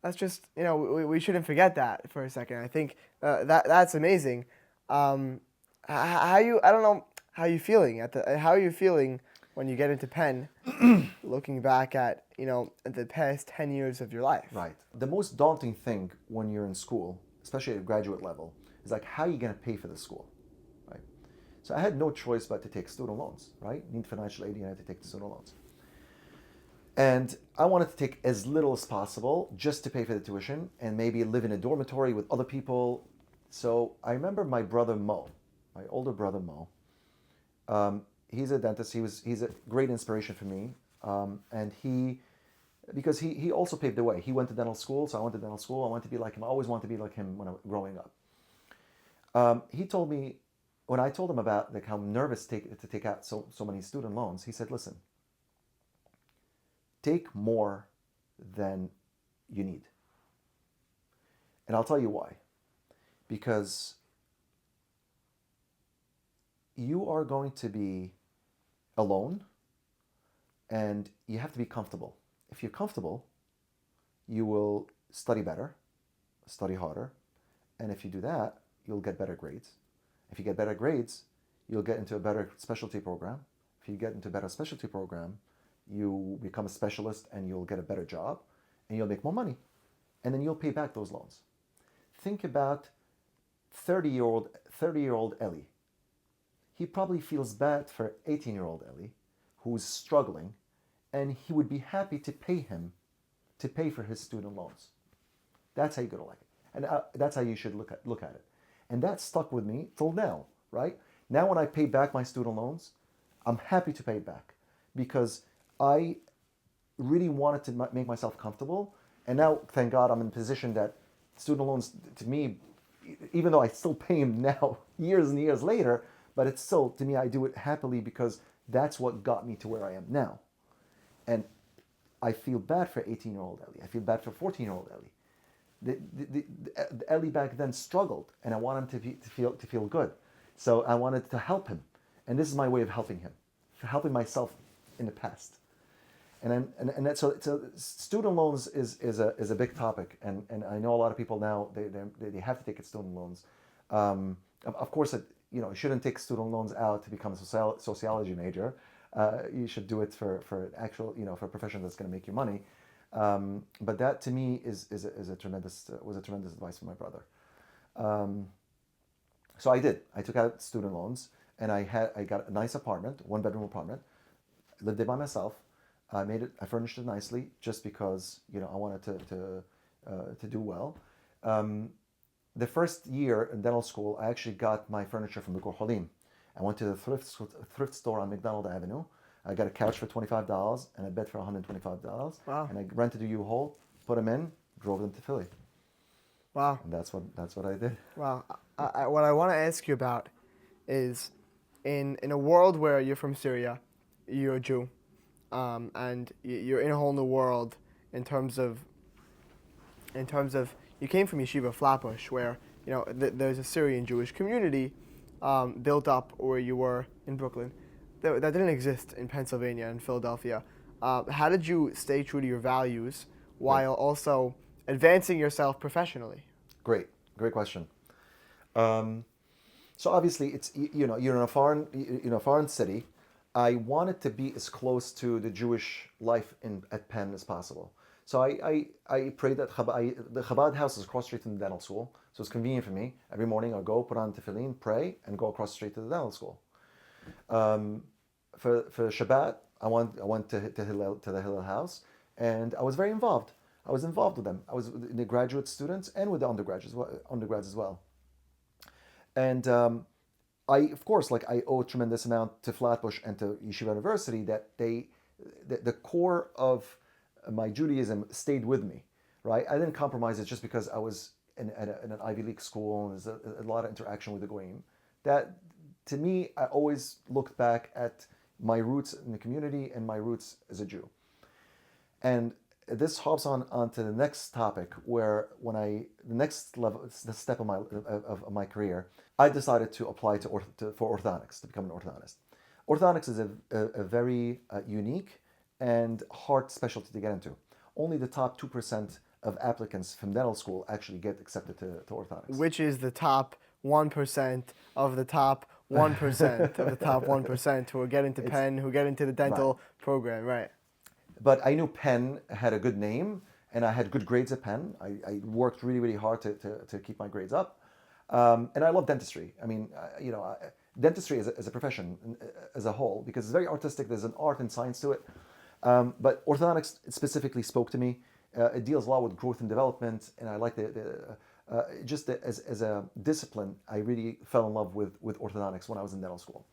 That's just, we shouldn't forget that for a second. I think that's amazing. I don't know how you feeling how are you feeling when you get into Penn, looking back at the past 10 years of your life. Right. The most daunting thing when you're in school, especially at graduate level, is like, how are you going to pay for the school, right? So I had no choice but to take student loans, right? You need financial aid, you had to take the student loans. And I wanted to take as little as possible just to pay for the tuition and maybe live in a dormitory with other people. So I remember my brother Mo, my older brother Mo. He's a dentist. He's a great inspiration for me. And because he also paved the way. He went to dental school, so I went to dental school. I wanted to be like him. I always wanted to be like him when I was growing up. He told me, when I told him about like how nervous to take out so many student loans, he said, "Listen, take more than you need." And I'll tell you why. Because you are going to be alone and you have to be comfortable. If you're comfortable, you will study better, study harder, and if you do that, you'll get better grades. If you get better grades, you'll get into a better specialty program. If you get into a better specialty program, you become a specialist and you'll get a better job and you'll make more money. And then you'll pay back those loans. Think about 30-year-old Ellie. He probably feels bad for 18-year-old Ellie who's struggling, and he would be happy to pay him to pay for his student loans. That's how you're gonna like it, and that's how you should look at it. And that stuck with me till now, right? Now when I pay back my student loans, I'm happy to pay it back because I really wanted to make myself comfortable. And now, thank God, I'm in a position that student loans, to me, even though I still pay them now, years and years later, but it's still, to me, I do it happily because that's what got me to where I am now. And I feel bad for 18-year-old Ellie. I feel bad for 14-year-old Ellie. The Ellie back then struggled, and I want him to feel good. So I wanted to help him, and this is my way of helping him, for helping myself in the past. So student loans is a big topic, and I know a lot of people now they have to take student loans. Of course, you shouldn't take student loans out to become a sociology major. You should do it for actual for a profession that's going to make you money. But that to me was a tremendous advice from my brother. So I did. I took out student loans, and I got a nice apartment, 1-bedroom apartment. I lived there by myself. I furnished it nicely just because I wanted to do well. The first year in dental school, I actually got my furniture from Bukor Halim. I went to the thrift store on McDonald Avenue. I got a couch for $25 and a bed for $125. Wow. And I rented a U-Haul, put them in, drove them to Philly. Wow. And that's what I did. Wow. What I want to ask you about is, in a world where you're from Syria, you're a Jew, and you're in a whole new world in terms of you came from Yeshiva Flatbush, where there's a Syrian Jewish community built up where you were in Brooklyn that didn't exist in Pennsylvania and Philadelphia. How did you stay true to your values while also advancing yourself professionally? Great question. So obviously, you're in a foreign city. I wanted to be as close to the Jewish life at Penn as possible. So I prayed at Chabad. The Chabad house is across the street from the dental school, so it's convenient for me. Every morning I'll go, put on tefillin, pray, and go across the street to the dental school. For Shabbat, I went to the Hillel house, and I was very involved. I was involved with them. I was with the graduate students and with the undergrads as well. And of course, like I owe a tremendous amount to Flatbush and to Yeshiva University that the core of my Judaism stayed with me, right? I didn't compromise it just because I was in an Ivy League school and there's a lot of interaction with the Goyim. That, to me, I always looked back at my roots in the community and my roots as a Jew. And this hops on to the next topic, where the next level, the step of my career, I decided to apply for orthodontics, to become an orthodontist. Orthodontics is a very unique and hard specialty to get into. Only the top 2% of applicants from dental school actually get accepted to orthodontics. Which is the top 1% of the top 1% of the top 1% who get into Penn, who get into the dental program, right? But I knew Penn had a good name, and I had good grades at Penn. I worked really, really hard to keep my grades up. And I love dentistry. I mean, dentistry as a profession, as a whole, because it's very artistic. There's an art and science to it. But orthodontics specifically spoke to me. It deals a lot with growth and development, and I like as a discipline, I really fell in love with orthodontics when I was in dental school.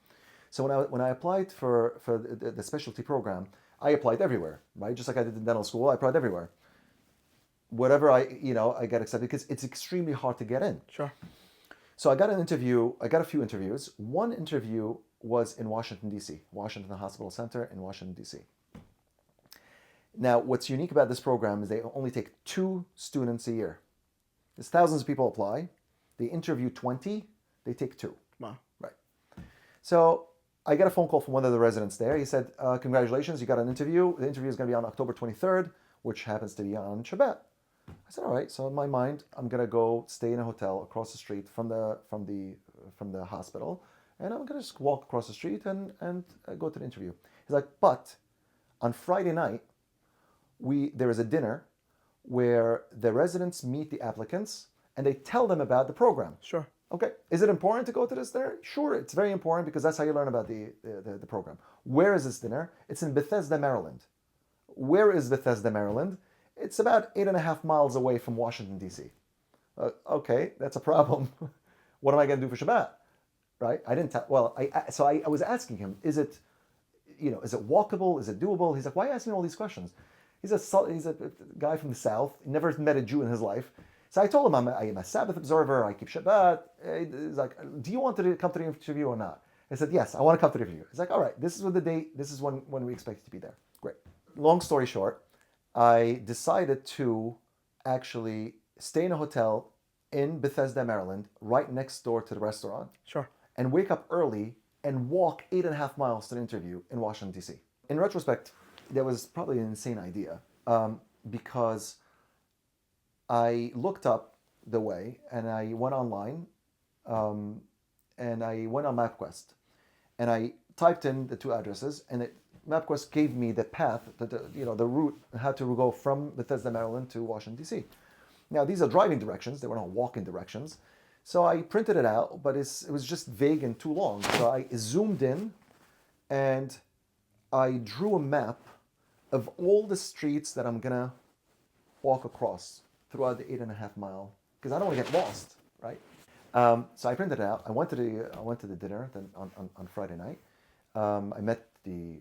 So when I applied for the specialty program, I applied everywhere, right? Just like I did in dental school, I applied everywhere. Whatever I got accepted, because it's extremely hard to get in. Sure. So I got a few interviews. One interview was in Washington, D.C., Washington Hospital Center in Washington, D.C. Now, what's unique about this program is they only take 2 students a year. There's thousands of people apply. They interview 20. They take 2. Wow. Right. So I got a phone call from one of the residents there. He said, congratulations, you got an interview. The interview is going to be on October 23rd, which happens to be on Shabbat. I said, all right. So in my mind, I'm going to go stay in a hotel across the street from the hospital. And I'm going to just walk across the street and go to the interview. He's like, but on Friday night, there is a dinner where the residents meet the applicants and they tell them about the program. Sure. Okay. Is it important to go to this dinner? Sure, it's very important because that's how you learn about the program. Where is this dinner? It's in Bethesda, Maryland. Where is Bethesda, Maryland? It's about 8.5 miles away from Washington, D.C. Okay, that's a problem. What am I going to do for Shabbat? Right? I didn't tell. Well, I was asking him, is it walkable? Is it doable? He's like, why are you asking all these questions? He's a guy from the South. He never met a Jew in his life. So I told him I'm a Sabbath observer. I keep Shabbat. He's like, do you want to come to the interview or not? I said, yes, I want to come to the interview. He's like, all right, this is what the date. This is when we expect you to be there. Great. Long story short, I decided to actually stay in a hotel in Bethesda, Maryland, right next door to the restaurant. Sure. And wake up early and walk 8.5 miles to the interview in Washington, D.C. In retrospect, that was probably an insane idea because I looked up the way and I went online and I went on MapQuest and I typed in the 2 addresses and MapQuest gave me the path, the route, how to go from Bethesda, Maryland to Washington, D.C. Now, these are driving directions. They were not walking directions. So I printed it out, but it was just vague and too long. So I zoomed in and I drew a map of all the streets that I'm going to walk across throughout the 8.5 mile, because I don't want to get lost, right? So I printed it out. I went to the dinner then on Friday night. I met the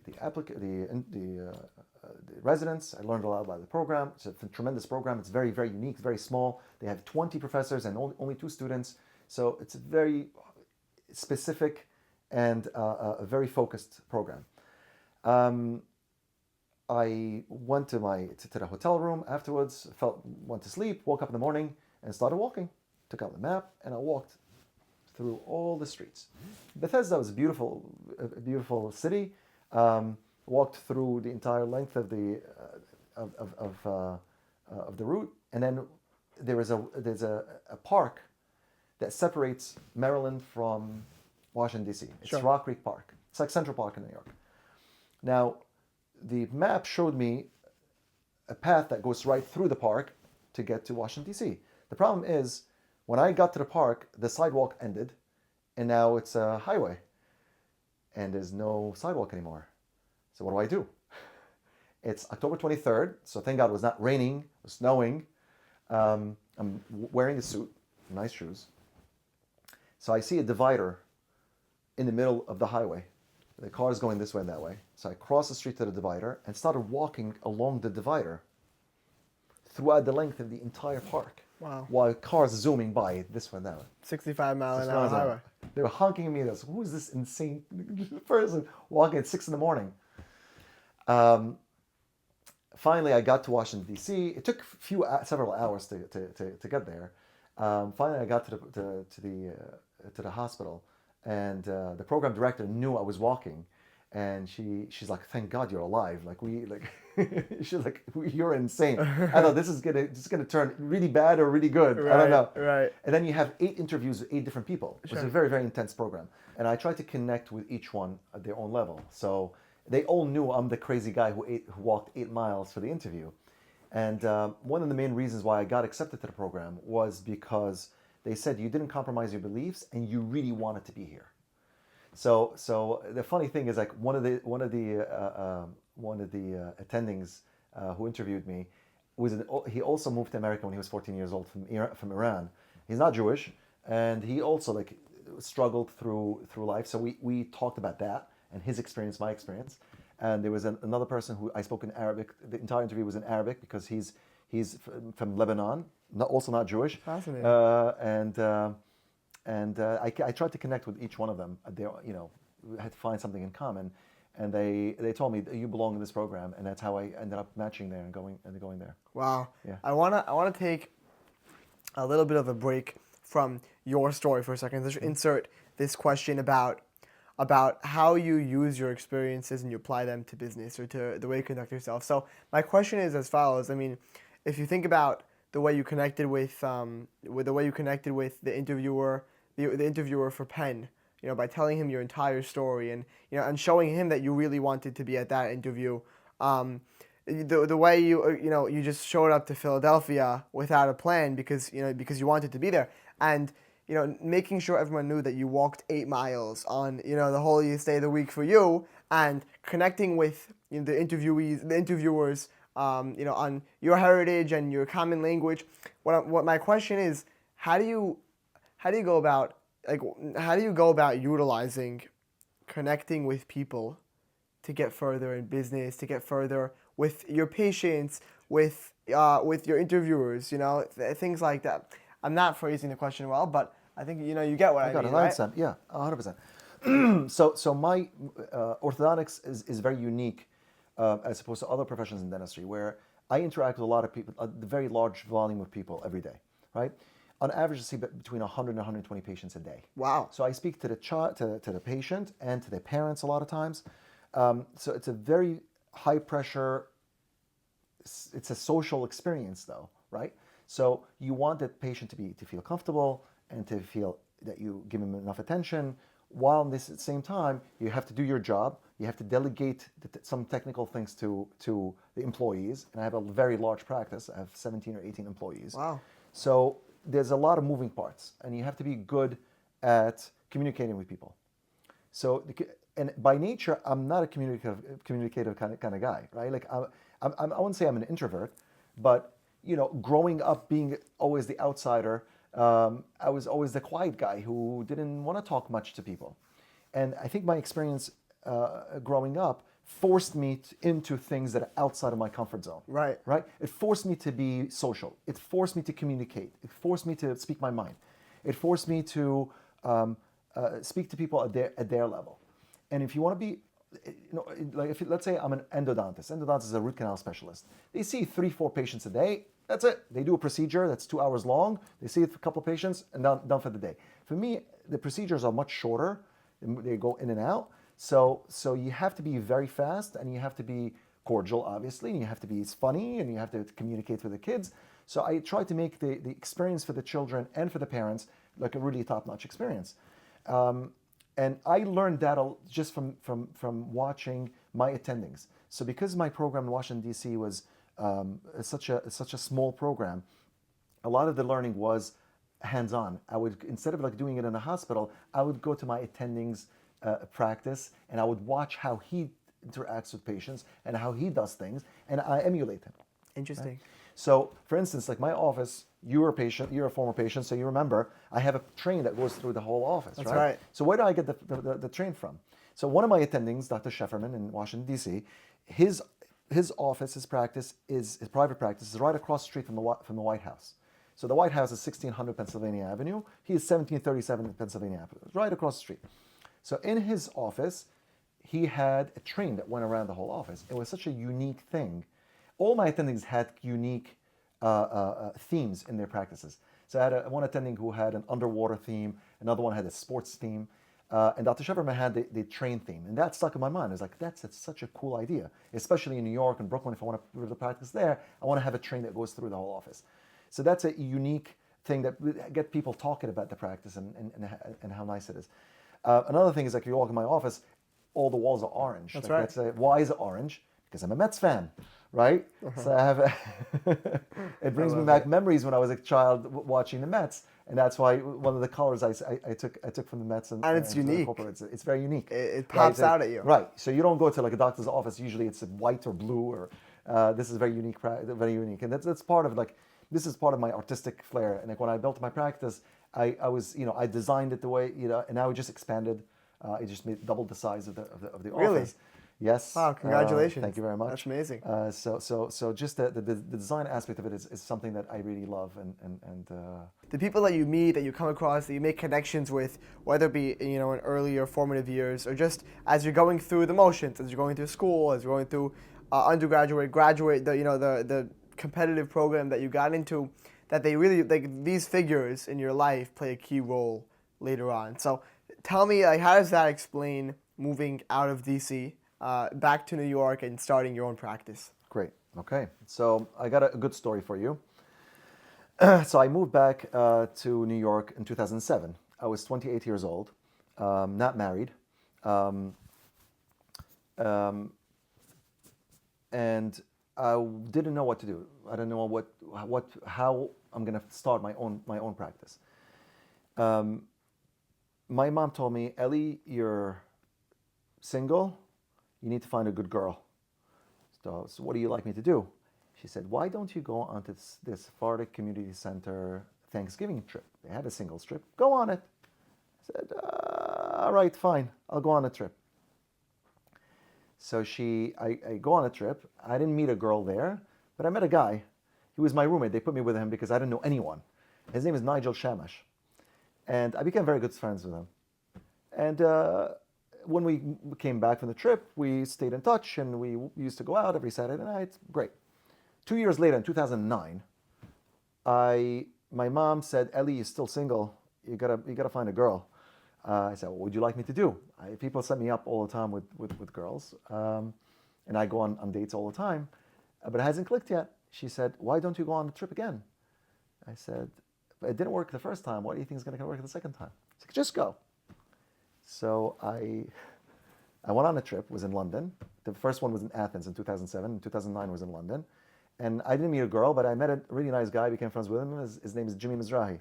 residents. I learned a lot about the program. It's a tremendous program. It's very, very unique, very small. They have 20 professors and only 2 students. So it's a very specific and a very focused program. I went to the hotel room afterwards, went to sleep, woke up in the morning and started walking. Took out the map and I walked through all the streets. Bethesda was a beautiful city. Walked through the entire length of the route, and then there's a park that separates Maryland from Washington, D.C. It's Sure. Rock Creek Park. It's like Central Park in New York. Now, the map showed me a path that goes right through the park to get to Washington, D.C. The problem is, when I got to the park, the sidewalk ended, and now it's a highway, and there's no sidewalk anymore. So what do? It's October 23rd, so thank God it was not raining, it was snowing. I'm wearing a suit, nice shoes. So I see a divider in the middle of the highway. The car is going this way and that way. So I crossed the street to the divider and started walking along the divider throughout the length of the entire park. Wow. While cars zooming by this way and that way. 65 mile an 6 hour miles an highway. hour. They were honking at me. Who is this insane person walking at 6 in the morning? Finally, I got to Washington, D.C. It took several hours to get there. Finally, I got to the hospital, and the program director knew I was walking, and she's like, "Thank God you're alive!" She's like, "You're insane." I thought this is gonna turn really bad or really good. I don't know. Right. And then you have 8 interviews with 8 different people. It was Sure. a very, very intense program, and I tried to connect with each one at their own level. So they all knew I'm the crazy guy who walked 8 miles for the interview. And one of the main reasons why I got accepted to the program was because they said you didn't compromise your beliefs and you really wanted to be here. So the funny thing is, like, one of the attendings who interviewed me he also moved to America when he was 14 years old from Iran. He's not Jewish, and he also struggled through life. So we talked about that and his experience, my experience. And there was another person who I spoke in Arabic. The entire interview was in Arabic because he's from Lebanon, also not Jewish. Fascinating. I tried to connect with each one of them. They, we had to find something in common, and they told me you belong in this program, and that's how I ended up matching there and going there. Wow. Yeah. I wanna take a little bit of a break from your story for a second. Let's insert this question about how you use your experiences and you apply them to business or to the way you conduct yourself. So my question is as follows. I mean, if you think about the way you connected with the interviewer, the interviewer for Penn, by telling him your entire story and and showing him that you really wanted to be at that interview, the way you just showed up to Philadelphia without a plan because you wanted to be there, and making sure everyone knew that you walked 8 miles on the holiest day of the week for you, and connecting with the interviewers on your heritage and your common language. What my question is, how do you go about utilizing connecting with people to get further in business, to get further with your patients, with your interviewers, things like that. I'm not phrasing the question well, but I think you get what I mean, right? 100%. Yeah, 100%. So my orthodontics is very unique as opposed to other professions in dentistry, where I interact with a lot of people, a very large volume of people every day, right? On average, I see between 100 and 120 patients a day. Wow. So I speak to the to the patient and to their parents a lot of times. So it's a very high pressure. It's a social experience, though, right? So you want the patient to feel comfortable and to feel that you give him enough attention, while at the same time you have to do your job. You have to delegate some technical things to the employees. And I have a very large practice. I have 17 or 18 employees. Wow. So there's a lot of moving parts, and you have to be good at communicating with people. So, and by nature, I'm not a communicative kind of guy, right? Like I wouldn't say I'm an introvert, but growing up being always the outsider, I was always the quiet guy who didn't want to talk much to people. And I think my experience growing up forced me into things that are outside of my comfort zone. Right. Right? It forced me to be social. It forced me to communicate. It forced me to speak my mind. It forced me to speak to people at their level. And if you want to be, let's say I'm an endodontist. Endodontist is a root canal specialist. They see 3-4 patients a day. That's it. They do a procedure that's 2 hours long. They see a couple of patients and done for the day. For me, the procedures are much shorter. They go in and out. So you have to be very fast, and you have to be cordial, obviously, and you have to be funny, and you have to communicate with the kids. So I try to make the experience for the children and for the parents like a really top-notch experience. And I learned that just from watching my attendings. So because my program in Washington, D.C. was such a small program, a lot of the learning was hands-on. I would, instead of like doing it in a hospital, I would go to my attendings practice, and I would watch how he interacts with patients and how he does things, and I emulate him. Interesting. Right? So, for instance, like my office, you're a patient, you're a former patient, so you remember I have a train that goes through the whole office, That's right? right. So where do I get the train from? So one of my attendings, Dr. Shefferman in Washington, D.C., his office, his practice, his private practice is right across the street from the White House. So the White House is 1600 Pennsylvania Avenue. He is 1737 Pennsylvania Avenue, right across the street. So in his office, he had a train that went around the whole office. It was such a unique thing. All my attendings had unique themes in their practices. So I had one attending who had an underwater theme, another one had a sports theme, and Dr. Shepperman had the train theme. And that stuck in my mind. It's like, that's such a cool idea, especially in New York and Brooklyn. If I want to do the practice there, I want to have a train that goes through the whole office. So that's a unique thing that get people talking about the practice and how nice it is. Another thing is, like, you walk in my office, all the walls are orange. That's like, right. Why is it orange? Because I'm a Mets fan, right? So I have it brings me back memories when I was a child watching the Mets, and that's why one of the colors I took from the Mets and it's unique. It's very unique. It pops out at you. Right. So you don't go to like a doctor's office. Usually it's white or blue, or this is very unique, and that's part of like. This is part of my artistic flair. And like when I built my practice, I was, I designed it the way, and now it just expanded. It just made double the size of the Really? office. Yes. Wow, congratulations. Thank you very much. That's amazing. So just the design aspect of it is something that I really love. And the people that you meet, that you come across, that you make connections with, whether it be, in earlier formative years, or just as you're going through the motions, as you're going through school, as you're going through undergraduate, graduate, the competitive program that you got into, that they really, like, these figures in your life play a key role later on. So tell me, like, how does that explain moving out of DC back to New York and starting your own practice? Great. Okay. So I got a good story for you. So I moved back to New York in 2007. I was 28 years old, not married. And I didn't know what to do. I didn't know how I'm gonna start my own practice. My mom told me, Eli, you're single. You need to find a good girl. So what do you like me to do? She said, why don't you go onto this Florida Community Center Thanksgiving trip? They have a singles trip. Go on it. I said, all right, fine. I'll go on a trip. So I go on a trip. I didn't meet a girl there, but I met a guy. He was my roommate. They put me with him because I didn't know anyone. His name is Nigel Shamash. And I became very good friends with him. And when we came back from the trip, we stayed in touch, and we used to go out every Saturday night. Great. 2 years later, in 2009, my mom said, Eli, you're still single. You gotta find a girl. I said, what would you like me to do? People set me up all the time with girls, and I go on dates all the time, but it hasn't clicked yet. She said, why don't you go on the trip again? I said, it didn't work the first time. What do you think is going to work the second time? She said, just go. So I went on a trip, was in London. The first one was in Athens in 2007, and 2009 was in London. And I didn't meet a girl, but I met a really nice guy, became friends with him. His name is Jimmy Mizrahi.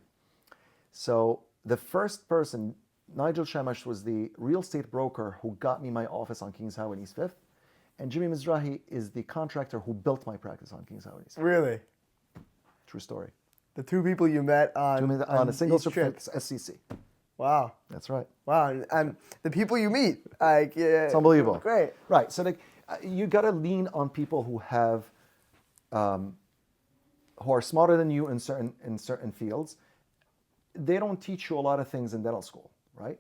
So the first person, Nigel Shamash, was the real estate broker who got me my office on Kings Highway in East 5th. And Jimmy Mizrahi is the contractor who built my practice on Kings Highway in East 5th. Really? True story. The two people you met on a single each trip, trip. SCC. Wow. That's right. Wow. And the people you meet, like, yeah, It's unbelievable. Great. Right. So you got to lean on people who have, who are smarter than you in certain fields. They don't teach you a lot of things in dental school, right?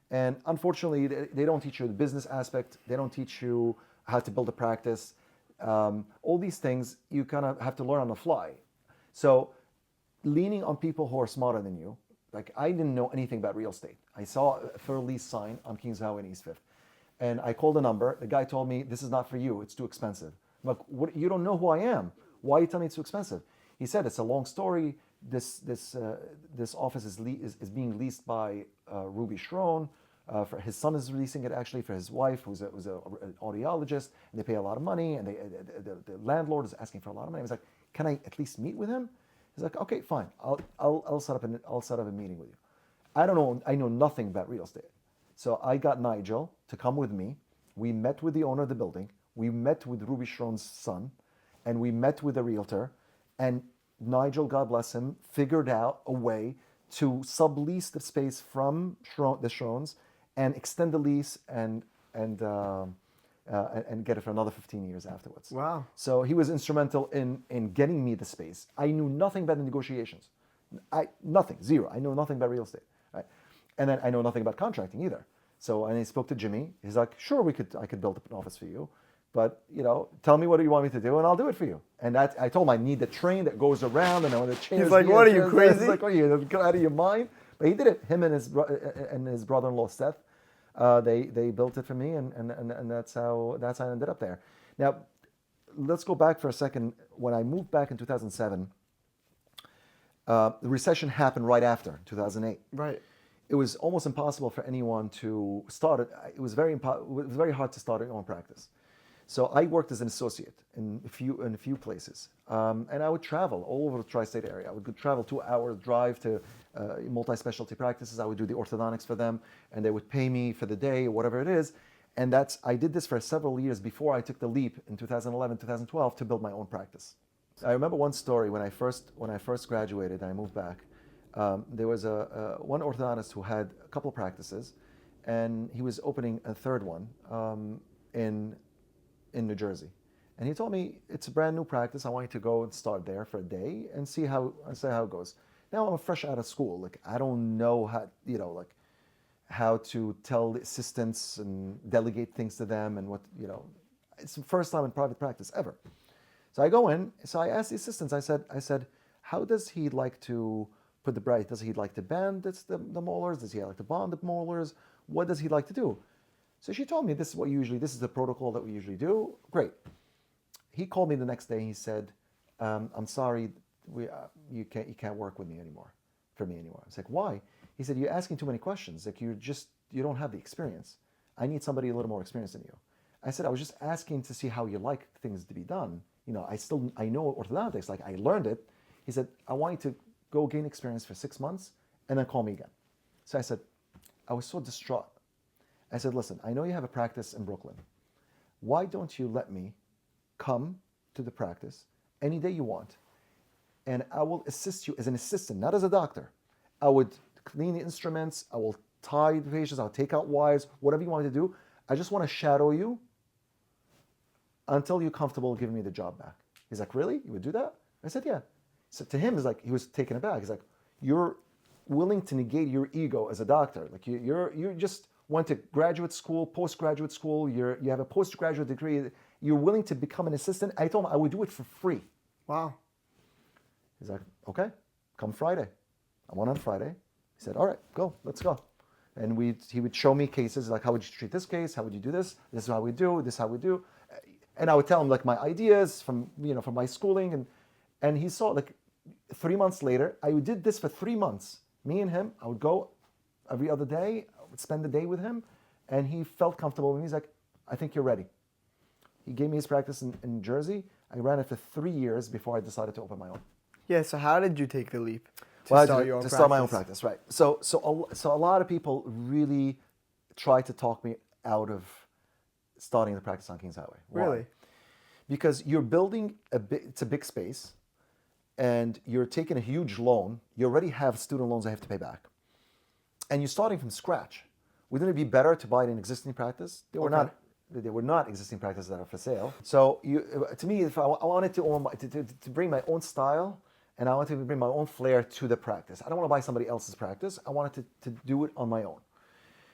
And unfortunately, they don't teach you the business aspect. They don't teach you how to build a practice. All these things you kind of have to learn on the fly. So leaning on people who are smarter than you. Like, I didn't know anything about real estate. I saw a for lease sign on Kings Highway in East 5th. And I called a number. The guy told me, this is not for you. It's too expensive. I'm like, what? You don't know who I am. Why are you telling me it's too expensive? He said, it's a long story. this office is being leased by Ruby Schroen. For his son is leasing it actually for his wife, who's an audiologist, and they pay a lot of money, and the landlord is asking for a lot of money. I was like, can I at least meet with him? He's like, okay, fine, I'll set up a meeting with you. I don't know, I know nothing about real estate, so I got Nigel to come with me. We met with the owner of the building. We met with Ruby Schroen's son, and we met with the realtor, and Nigel, God bless him, figured out a way to sublease the space from the Schroens and extend the lease and get it for another 15 years afterwards. Wow. So he was instrumental in getting me the space. I knew nothing about the negotiations. Nothing, zero. I know nothing about real estate. Right? And then I know nothing about contracting either. So I spoke to Jimmy. He's like, sure, I could build an office for you. But, tell me what you want me to do, and I'll do it for you. And I told him I need the train that goes around, and I want the chains. He's like, what are you, crazy? He's like, what are you, out of your mind? But he did it. Him and his brother-in-law, Seth, they built it for me, and that's how I ended up there. Now, let's go back for a second. When I moved back in 2007, the recession happened right after, 2008. Right. It was almost impossible for anyone to start it. It was very hard to start your own practice. So I worked as an associate in a few places, and I would travel all over the tri-state area. I would travel 2 hours drive to multi-specialty practices. I would do the orthodontics for them, and they would pay me for the day, whatever it is. And I did this for several years before I took the leap in 2011, 2012 to build my own practice. I remember one story when I first graduated and I moved back. There was one orthodontist who had a couple of practices, and he was opening a third one in New Jersey. And he told me, it's a brand new practice. I want you to go and start there for a day and see how it goes. Now I'm fresh out of school. Like, I don't know how to tell the assistants and delegate things to them and it's the first time in private practice ever. So I go in, so I asked the assistants, I said, how does he like to put the brace? Does he like to band the molars? Does he like to bond the molars? What does he like to do? So she told me, this is the protocol that we usually do. Great. He called me the next day. He said, I'm sorry, you can't work with me anymore, for me anymore. I was like, why? He said, you're asking too many questions. Like, you don't have the experience. I need somebody a little more experienced than you. I said, I was just asking to see how you like things to be done. I know orthodontics, like I learned it. He said, I want you to go gain experience for 6 months and then call me again. So I was so distraught. I said, listen, I know you have a practice in Brooklyn. Why don't you let me come to the practice any day you want, and I will assist you as an assistant, not as a doctor. I would clean the instruments, I will tie the patients, I'll take out wires, whatever you want me to do. I just want to shadow you until you're comfortable giving me the job back. He's like, really? You would do that? I said, yeah. So to him, it's like, he was taken aback. He's like, you're willing to negate your ego as a doctor. Like, you just went to graduate school, postgraduate school, you have a postgraduate degree, you're willing to become an assistant. I told him I would do it for free. Wow. He's like, okay, come Friday. I went on Friday. He said, all right, go, let's go. And he would show me cases, like, how would you treat this case? How would you do this? This is how we do, this is how we do. And I would tell him, like, my ideas from my schooling. And he saw, like, 3 months later, I did this for 3 months. Me and him, I would go every other day, I would spend the day with him, and he felt comfortable with me. He's like, I think you're ready. He gave me his practice in Jersey. I ran it for 3 years before I decided to open my own. Yeah, so how did you take the leap to start my own practice, right. So a lot of people really try to talk me out of starting the practice on Kings Highway. Why? Really? Because you're building it's a big space, and you're taking a huge loan. You already have student loans I have to pay back. And you're starting from scratch. Wouldn't it be better to buy an existing practice? They were not existing practices that are for sale. So to me, if I wanted to bring my own style, and I wanted to bring my own flair to the practice. I don't want to buy somebody else's practice. I wanted to do it on my own.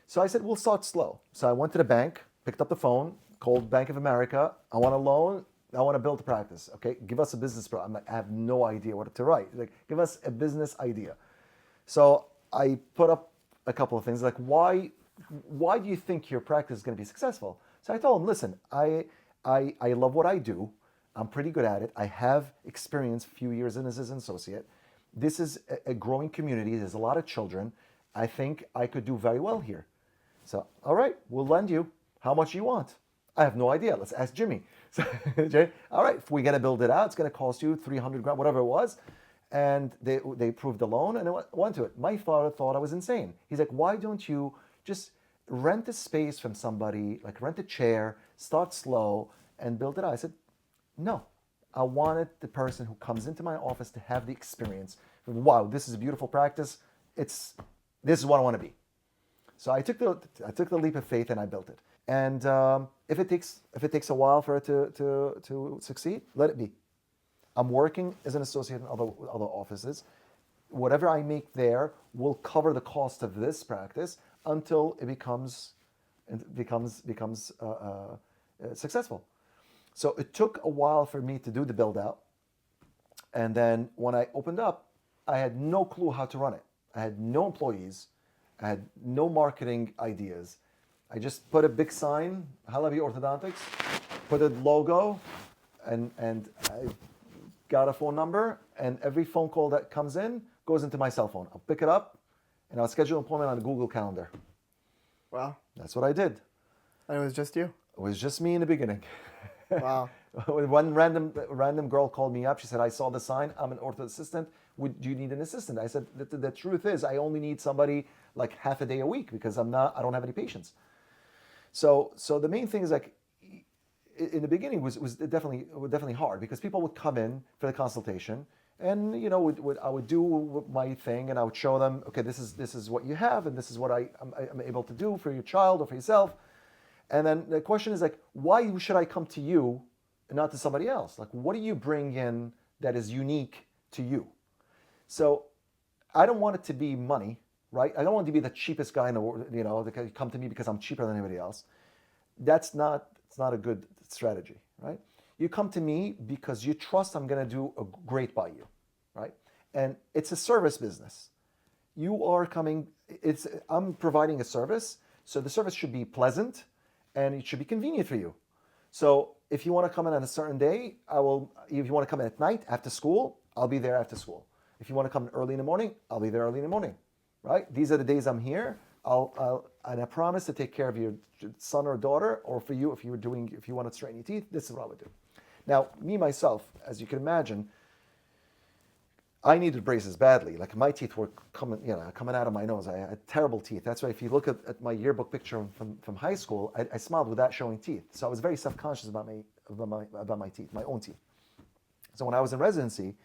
So I said, we'll start slow. So I went to the bank, picked up the phone, called Bank of America. I want a loan. I want to build a practice. Okay, give us a business plan. I'm like, I have no idea what to write. Like, give us a business idea. So I put up a couple of things like, why do you think your practice is going to be successful? So I told him, listen, I love what I do. I'm pretty good at it. I have experience, a few years in as an associate, This is a growing community. There's a lot of children. I think I could do very well here. So, all right, we'll lend you. How much you want? I have no idea. Let's ask Jimmy. So, all right, if we got to build it out, it's going to cost you 300 grand, whatever it was. And they approved the loan and it went to it. My father thought I was insane. He's like, why don't you just rent a space from somebody, like rent a chair, start slow and build it out? I said, no. I wanted the person who comes into my office to have the experience. Wow, this is a beautiful practice. This is what I want to be. So I took the leap of faith and I built it. And if it takes a while for it to succeed, let it be. I'm working as an associate in other offices. Whatever I make there will cover the cost of this practice until it becomes successful. So it took a while for me to do the build out. And then when I opened up, I had no clue how to run it. I had no employees. I had no marketing ideas. I just put a big sign, Halabi Orthodontics, put a logo, and I got a phone number, and every phone call that comes in goes into my cell phone. I'll pick it up, and I'll schedule an appointment on the Google Calendar. Wow. That's what I did. And it was just you? It was just me in the beginning. Wow. One random girl called me up. She said, I saw the sign. I'm an ortho assistant. Do you need an assistant? I said, the truth is, I only need somebody like half a day a week because I don't have any patients. So the main thing is like, in the beginning was definitely hard because people would come in for the consultation and I would do my thing and I would show them, okay, this is what you have and this is what I'm able to do for your child or for yourself. And then the question is like, why should I come to you and not to somebody else? Like, what do you bring in that is unique to you? So I don't want it to be money, right? I don't want to be the cheapest guy in the world, that come to me because I'm cheaper than anybody else. It's not a good strategy, right? You come to me because you trust I'm going to do great by you, right? And it's a service business. You are coming, I'm providing a service, so the service should be pleasant and it should be convenient for you. So if you want to come in on a certain day, if you want to come in at night after school, I'll be there after school. If you want to come in early in the morning, I'll be there early in the morning, right? These are the days I'm here. And I promise to take care of your son or daughter, or for you, if you want to straighten your teeth, this is what I would do. Now, me, myself, as you can imagine, I needed braces badly. Like my teeth were coming out of my nose. I had terrible teeth. That's why if you look at my yearbook picture from high school, I smiled without showing teeth. So I was very self-conscious about my teeth, my own teeth. So when I was in residency,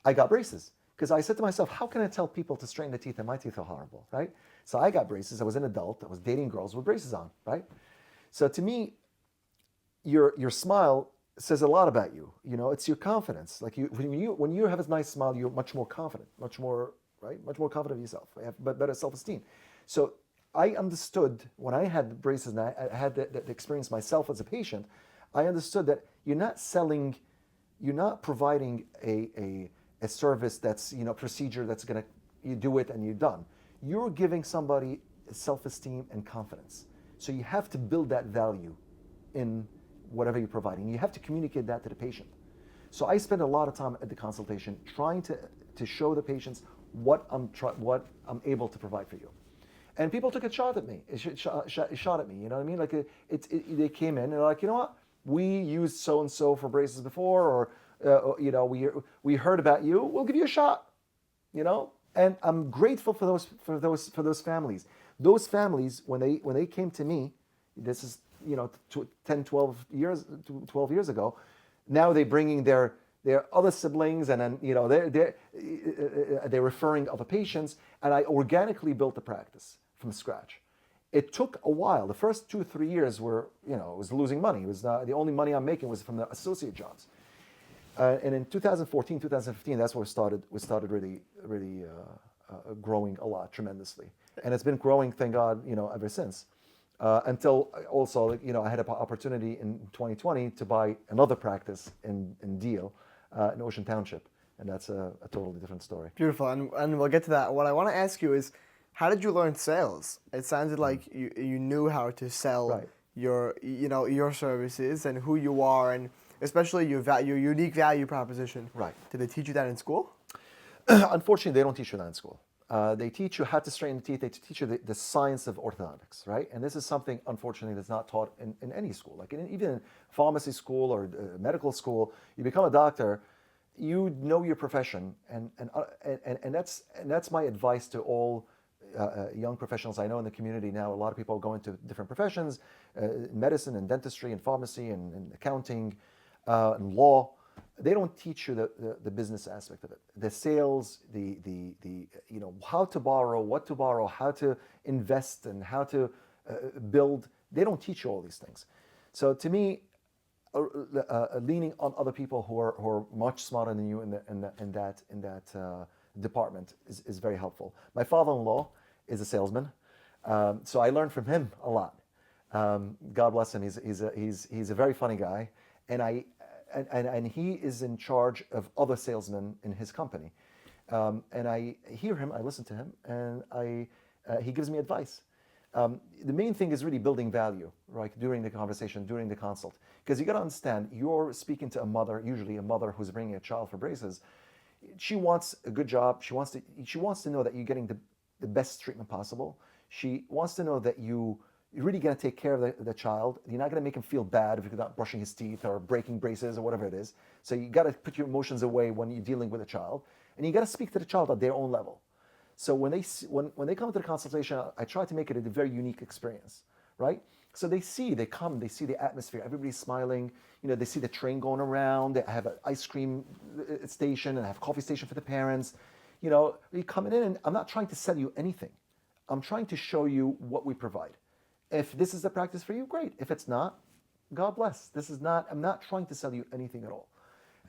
I got braces. Because I said to myself, how can I tell people to straighten the teeth and my teeth are horrible, right? So I got braces. I was an adult. I was dating girls with braces on, right? So to me, your smile says a lot about you. It's your confidence. Like when you have a nice smile, you're much more confident, much more confident of yourself. You have better self-esteem. So I understood when I had the braces and I had the experience myself as a patient, I understood that you're not providing a service that's procedure that's gonna, you do it and you're done. You're giving somebody self-esteem and confidence. So you have to build that value in whatever you're providing. You have to communicate that to the patient. So I spend a lot of time at the consultation trying to show the patients what I'm able to provide for you. And people took a shot at me. Shot at me. You know what I mean? Like they came in and they're like, you know what? We used so and so for braces before, or we heard about you. We'll give you a shot. And I'm grateful for those families. Those families, when they came to me, this is 12 years ago. Now they're bringing their other siblings, and then they're referring other patients, and I organically built the practice from scratch. It took a while. The first 2-3 years were, it was losing money. It was the only money I'm making was from the associate jobs. And in 2014, 2015, that's where we started really growing a lot, tremendously. And it's been growing, thank God, ever since. Until also, I had an opportunity in 2020 to buy another practice in Deal, in Ocean Township. And that's a totally different story. Beautiful, and we'll get to that. What I want to ask you is, how did you learn sales? It sounded like you knew how to sell Right. your services and who you are, and especially your unique value proposition. Right. Did they teach you that in school? Unfortunately, they don't teach you that in school. They teach you how to straighten the teeth. They teach you the science of orthodontics, right? And this is something, unfortunately, that's not taught in any school. Like even in pharmacy school or medical school, you become a doctor, you know your profession, and that's my advice to all young professionals I know in the community now. A lot of people go into different professions, medicine and dentistry and pharmacy and accounting and law. They don't teach you the business aspect of it, the sales, the how to borrow, what to borrow, how to invest, and how to build. They don't teach you all these things. So to me, leaning on other people who are much smarter than you in that department is very helpful. My father-in-law is a salesman, so I learned from him a lot. God bless him. He's a very funny guy, and he is in charge of other salesmen in his company. And I hear him, I listen to him, and he gives me advice. The main thing is really building value, right, during the conversation, during the consult. Because you got to understand, you're speaking to a mother, usually a mother who's bringing a child for braces. She wants a good job. She wants to know that you're getting the best treatment possible. She wants to know that you're really going to take care of the child. You're not going to make him feel bad if you're not brushing his teeth or breaking braces or whatever it is. So you got to put your emotions away when you're dealing with a child. And you got to speak to the child at their own level. So when they come to the consultation, I try to make it a very unique experience, right? So they see the atmosphere. Everybody's smiling. They see the train going around. They have an ice cream station and have a coffee station for the parents. You're coming in, and I'm not trying to sell you anything. I'm trying to show you what we provide. If this is the practice for you, great. If it's not, God bless. I'm not trying to sell you anything at all.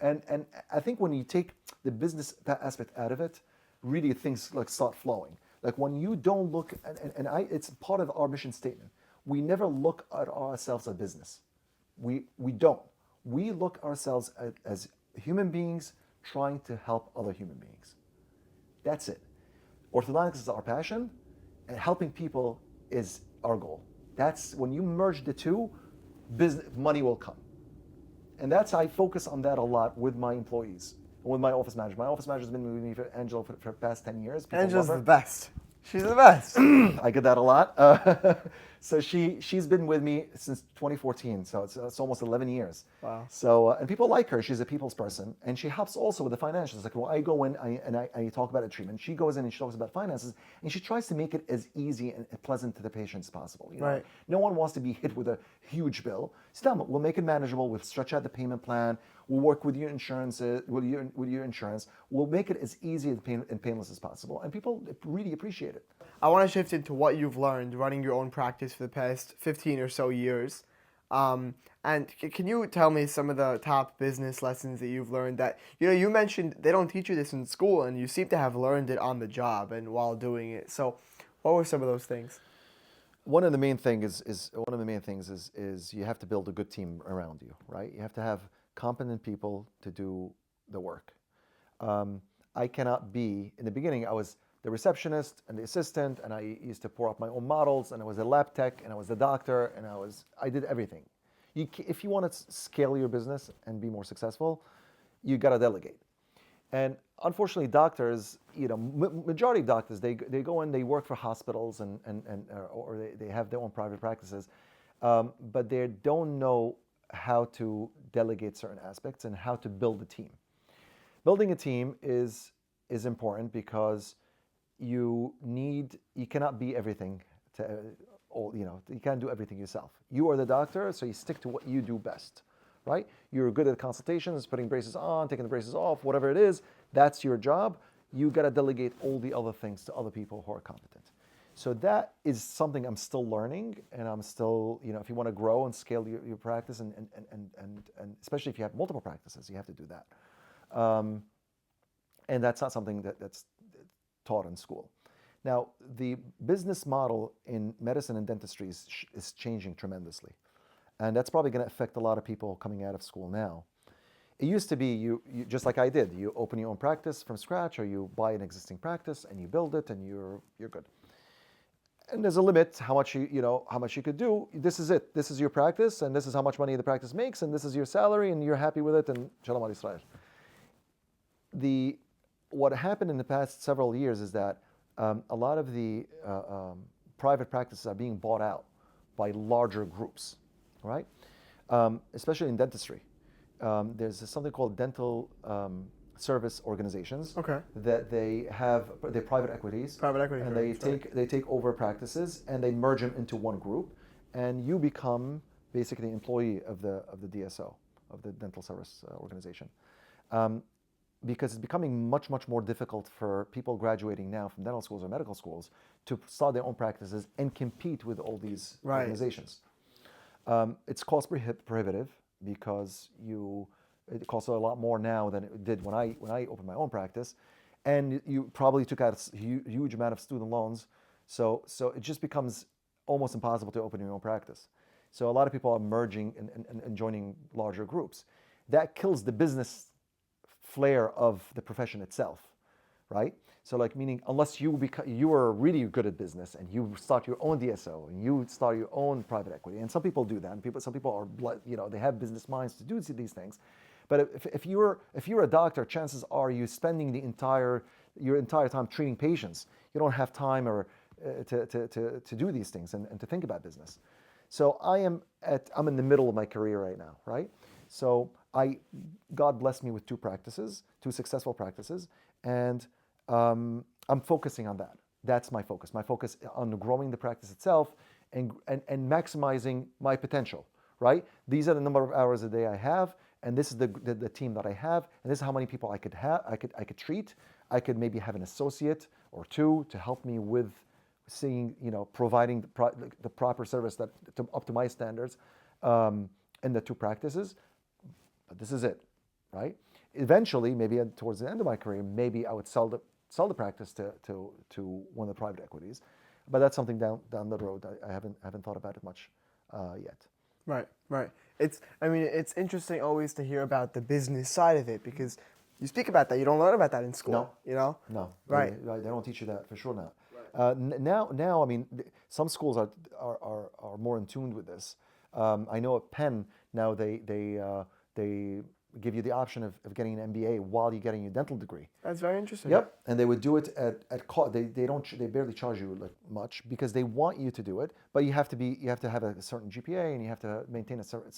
And I think when you take the business aspect out of it, really things like start flowing. Like when you don't look, it's part of our mission statement. We never look at ourselves as business. We don't. We look ourselves as human beings trying to help other human beings. That's it. Orthodontics is our passion, and helping people is our goal. That's when you merge the two, money will come. And I focus on that a lot with my employees, with my office manager. My office manager has been with me, Angela, for the past 10 years. Angela's the best. She's the best. I get that a lot. So she's been with me since 2014, so it's almost 11 years. Wow. So and people like her. She's a people's person, and she helps also with the financials. Like when I go in I talk about a treatment, she goes in and she talks about finances, and she tries to make it as easy and pleasant to the patient as possible. Right. No one wants to be hit with a huge bill. So we'll make it manageable. We'll stretch out the payment plan. We'll work with your insurance. We'll make it as easy and painless as possible, and people really appreciate it. I want to shift into what you've learned running your own practice for the past 15 or so years. And can you tell me some of the top business lessons that you've learned that, you mentioned they don't teach you this in school, and you seem to have learned it on the job and while doing it. So what were some of those things? One of the main things is you have to build a good team around you, right? You have to have competent people to do the work. I cannot be, in the beginning, I was the receptionist and the assistant, and I used to pour up my own models, and I was a lab tech, and I was the doctor, and I did everything. If you want to scale your business and be more successful, you got to delegate. And unfortunately, doctors, majority of doctors, they go in, they work for hospitals or they have their own private practices, but they don't know how to delegate certain aspects and how to build a team. Building a team is important because you cannot be everything you can't do everything yourself. You are the doctor, so you stick to what you do best, right? You're good at consultations, putting braces on, taking the braces off, whatever it is, that's your job. You got to delegate all the other things to other people who are competent. So that is something I'm still learning, and I'm still, if you want to grow and scale your practice, and especially if you have multiple practices, you have to do that. And that's not something that's taught in school. Now, the business model in medicine and dentistry is changing tremendously. And that's probably going to affect a lot of people coming out of school now. It used to be you just like I did. You open your own practice from scratch, or you buy an existing practice and you build it, and you're good. And there's a limit how much you could do. This is it. This is your practice, and this is how much money the practice makes, and this is your salary, and you're happy with it. And Shalom Al Yisrael. what happened in the past several years is that a lot of the private practices are being bought out by larger groups, right? Especially in dentistry. There's something called dental service organizations Okay. that they're private equities, Private equity and firms, right. they take over practices and they merge them into one group, and you become basically an employee of the DSO, of the dental service organization. Because it's becoming much, much more difficult for people graduating now from dental schools or medical schools to start their own practices and compete with all these Right. organizations. It's cost prohibitive because it costs a lot more now than it did when I opened my own practice, and you probably took out a huge amount of student loans, so it just becomes almost impossible to open your own practice. So a lot of people are merging and joining larger groups. That kills the business flair of the profession itself, right? So like meaning unless you are really good at business and you start your own DSO and you start your own private equity, and some people do that, and some people are they have business minds to do these things. But if you're a doctor, chances are you're spending your entire time treating patients. You don't have time to do these things and to think about business. So I'm in the middle of my career right now, right? So God blessed me with two successful practices, and I'm focusing on that. That's my focus. My focus on growing the practice itself and maximizing my potential, right? These are the number of hours a day I have, and this is the team that I have, and this is how many people I could treat. I could maybe have an associate or two to help me with providing the proper service up to my standards in the two practices. But this is it, right? Eventually, maybe towards the end of my career, maybe I would sell the practice to one of the private equities, but that's something down the road. I haven't thought about it much yet. Right, right. It's interesting always to hear about the business side of it, because you speak about that. You don't learn about that in school. No. You know. No, Right. They don't teach you that for sure now. Right. Now, I mean, some schools are more in tune with this. I know at Penn now they give you the option of getting an MBA while you're getting your dental degree. That's very interesting. Yep, and they would do it at cost. They barely charge you like much because they want you to do it, but you have to have a certain GPA and you have to maintain a certain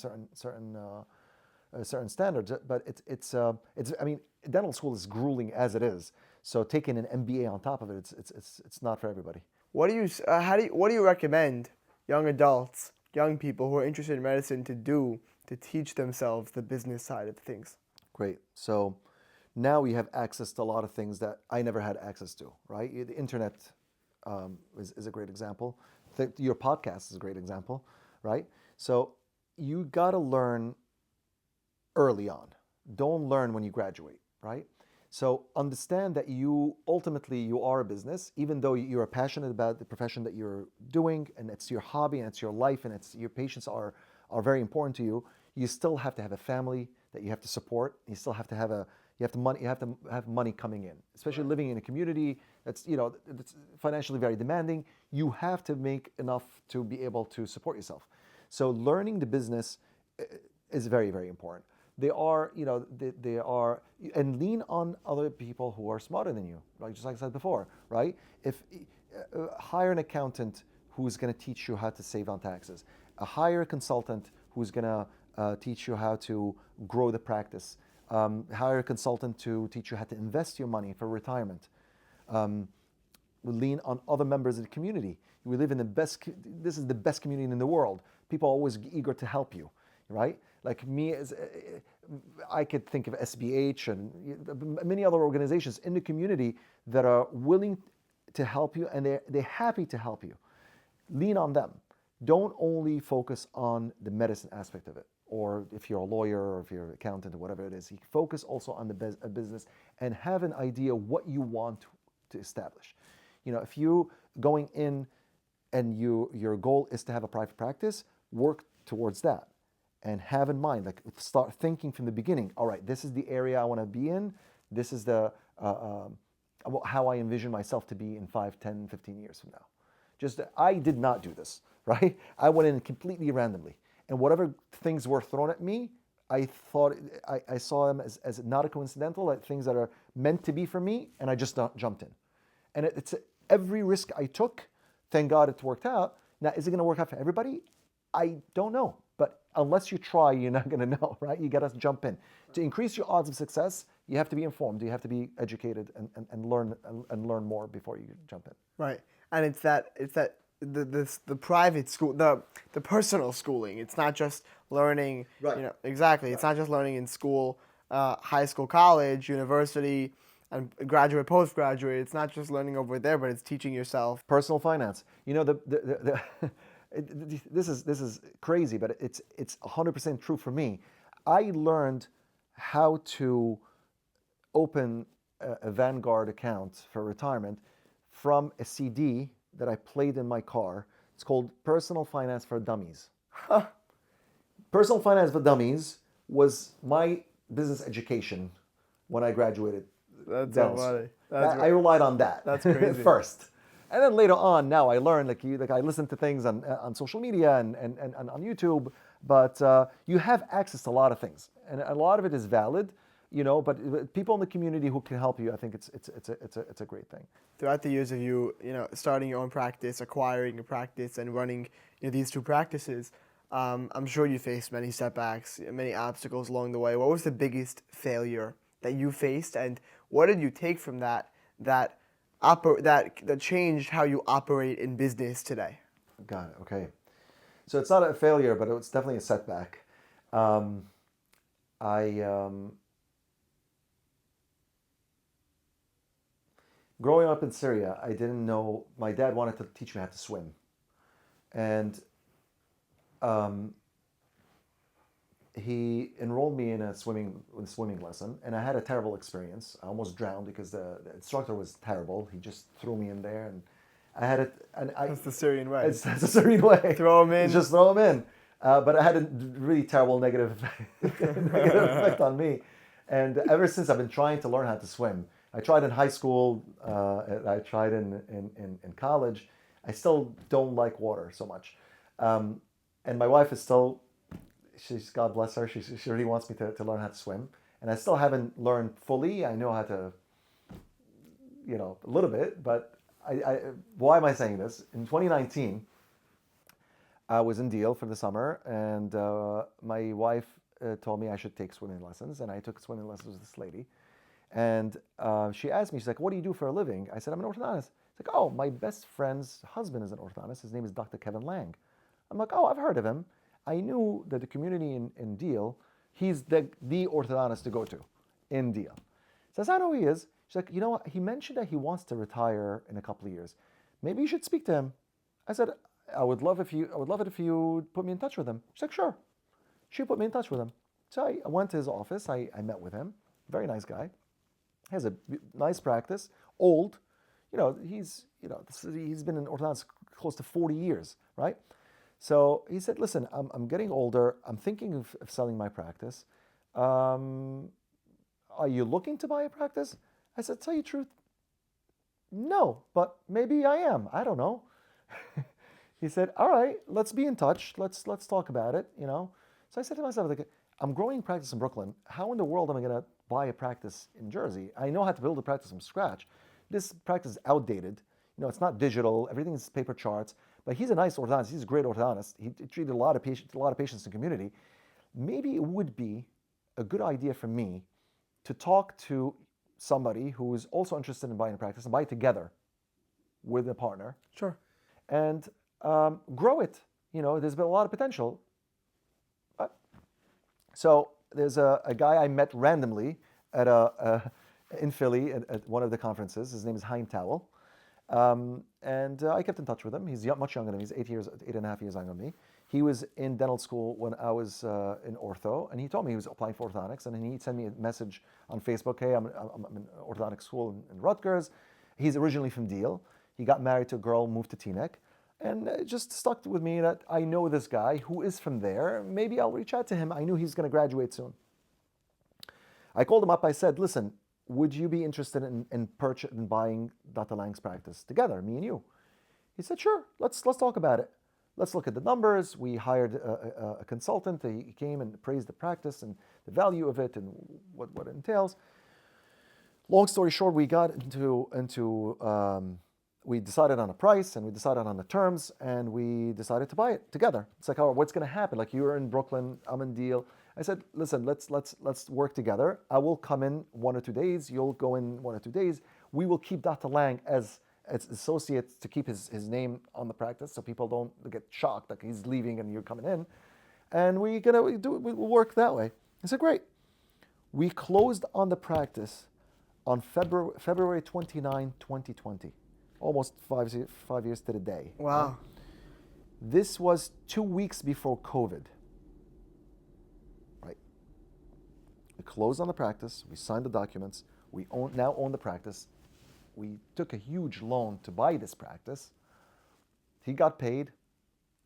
standards. But it's I mean, dental school is grueling as it is. So taking an MBA on top of it, it's not for everybody. What do you recommend young adults, young people who are interested in medicine to do to teach themselves the business side of things? Great. So now we have access to a lot of things that I never had access to, right? The internet is a great example. Your podcast is a great example, right? So you got to learn early on. Don't learn when you graduate, right? So understand that you are a business, even though you're passionate about the profession that you're doing, and it's your hobby and it's your life, and your patients are very important to you. You still have to have a family that you have to support. You still have to have money coming in, especially living in a community that's financially very demanding. You have to make enough to be able to support yourself. So learning the business is very, very important. They are, and lean on other people who are smarter than you, like just like I said before, right? If hire an accountant who's going to teach you how to save on taxes, hire a consultant who's going to teach you how to grow the practice, hire a consultant to teach you how to invest your money for retirement. Lean on other members of the community. We live in this is the best community in the world. People are always eager to help you, right? Like me, I could think of SBH and many other organizations in the community that are willing to help you, and they're happy to help you. Lean on them. Don't only focus on the medicine aspect of it, or if you're a lawyer or if you're an accountant or whatever it is. Focus also on the business and have an idea what you want to establish. If you going in and your goal is to have a private practice, work towards that. And have in mind, like start thinking from the beginning, all right, this is the area I want to be in. This is how I envision myself to be in 5, 10, 15 years from now. I did not do this, right? I went in completely randomly. And whatever things were thrown at me, I thought I saw them as not a coincidental, like things that are meant to be for me, and I just jumped in. And it's every risk I took. Thank God it worked out. Now, is it going to work out for everybody? I don't know. But unless you try, you're not going to know, right? You got to jump in. To increase your odds of success, you have to be informed. You have to be educated and learn more before you jump in. Right, and it's the private school, the personal schooling. It's not just learning. Right. You know, exactly. It's not just learning in school, high school, college, university, and graduate, postgraduate. It's not just learning over there, but it's teaching yourself. Personal finance. You know, this is crazy, but it's 100% true for me. I learned how to open a Vanguard account for retirement from a CD that I played in my car. It's called Personal Finance for Dummies. Personal Finance for Dummies was my business education when I graduated. That's so funny. I relied on that. That's crazy. First. And then later on, now I learn, like I listen to things on social media and on YouTube, but you have access to a lot of things, and a lot of it is valid, you know. But people in the community who can help you, I think it's a great thing. Throughout the years of you starting your own practice, acquiring a practice, and running these two practices, I'm sure you faced many setbacks, many obstacles along the way. What was the biggest failure that you faced, and what did you take from that changed how you operate in business today? Got it. Okay. So it's not a failure, but it's definitely a setback. Growing up in Syria, I didn't know. My dad wanted to teach me how to swim, and he enrolled me in a swimming lesson, and I had a terrible experience. I almost drowned because the instructor was terrible. He just threw me in there, and I had it. And That's the Syrian way. That's the Syrian way. Throw him in. Just throw him in. But I had a really terrible negative effect on me. And ever since, I've been trying to learn how to swim. I tried in high school. I tried in college. I still don't like water so much. And my wife is still. She's, God bless her, she really wants me to learn how to swim. And I still haven't learned fully. I know how to, a little bit, but why am I saying this? In 2019, I was in Deal for the summer, and my wife told me I should take swimming lessons, and I took swimming lessons with this lady. And she asked me, she's like, what do you do for a living? I said, I'm an orthodontist. She's like, oh, my best friend's husband is an orthodontist. His name is Dr. Kevin Lang. I'm like, oh, I've heard of him. I knew that the community in Deal, he's the orthodontist to go to in Deal. Says, I know he is. She's like, you know what? He mentioned that he wants to retire in a couple of years. Maybe you should speak to him. I said, I would love it if you put me in touch with him. She's like, sure. She put me in touch with him. So I went to his office. I met with him. Very nice guy. He has a nice practice. Old. He's been in orthodontist close to 40 years, right? So he said, listen, I'm getting older. I'm thinking of selling my practice. Are you looking to buy a practice? I said, tell you the truth, no, but maybe I am. I don't know. He said, all right, let's be in touch. Let's talk about it, So I said to myself, I'm growing practice in Brooklyn. How in the world am I going to buy a practice in Jersey? I know how to build a practice from scratch. This practice is outdated. It's not digital. Everything is paper charts. But he's a nice orthodontist. He's a great orthodontist. He treated a lot of patients in the community. Maybe it would be a good idea for me to talk to somebody who is also interested in buying a practice and buy it together with a partner. Sure. And grow it. There's been a lot of potential. So there's a guy I met randomly in Philly at one of the conferences. His name is Haim Towel. And I kept in touch with him. He's much younger than me. He's 8.5 years younger than me. He was in dental school when I was in ortho, and he told me he was applying for orthodontics, and then he sent me a message on Facebook, hey, I'm in orthodontic school in Rutgers. He's originally from Deal. He got married to a girl, moved to Teaneck, and it just stuck with me that I know this guy who is from there. Maybe I'll reach out to him. I knew he's going to graduate soon. I called him up. I said, listen, would you be interested in buying Dr. Lang's practice together, me and you? He said, sure, let's talk about it. let's look at the numbers. We hired a consultant. He came and praised the practice and the value of it and what it entails. Long story short, we got we decided on a price and we decided on the terms and we decided to buy it together. It's like, oh, what's going to happen? Like, you're in Brooklyn, I'm in Deal. I said, listen, let's work together. I will come in 1 or 2 days. You'll go in 1 or 2 days. We will keep Dr. Lang as associates to keep his name on the practice, so people don't get shocked like he's leaving and you're coming in. And we'll work that way. I said, great. We closed on the practice on February 29, 2020. Almost 5 years to the day. Wow. Right? This was 2 weeks before COVID. Right. We closed on the practice. We signed the documents. We now own the practice. We took a huge loan to buy this practice. He got paid.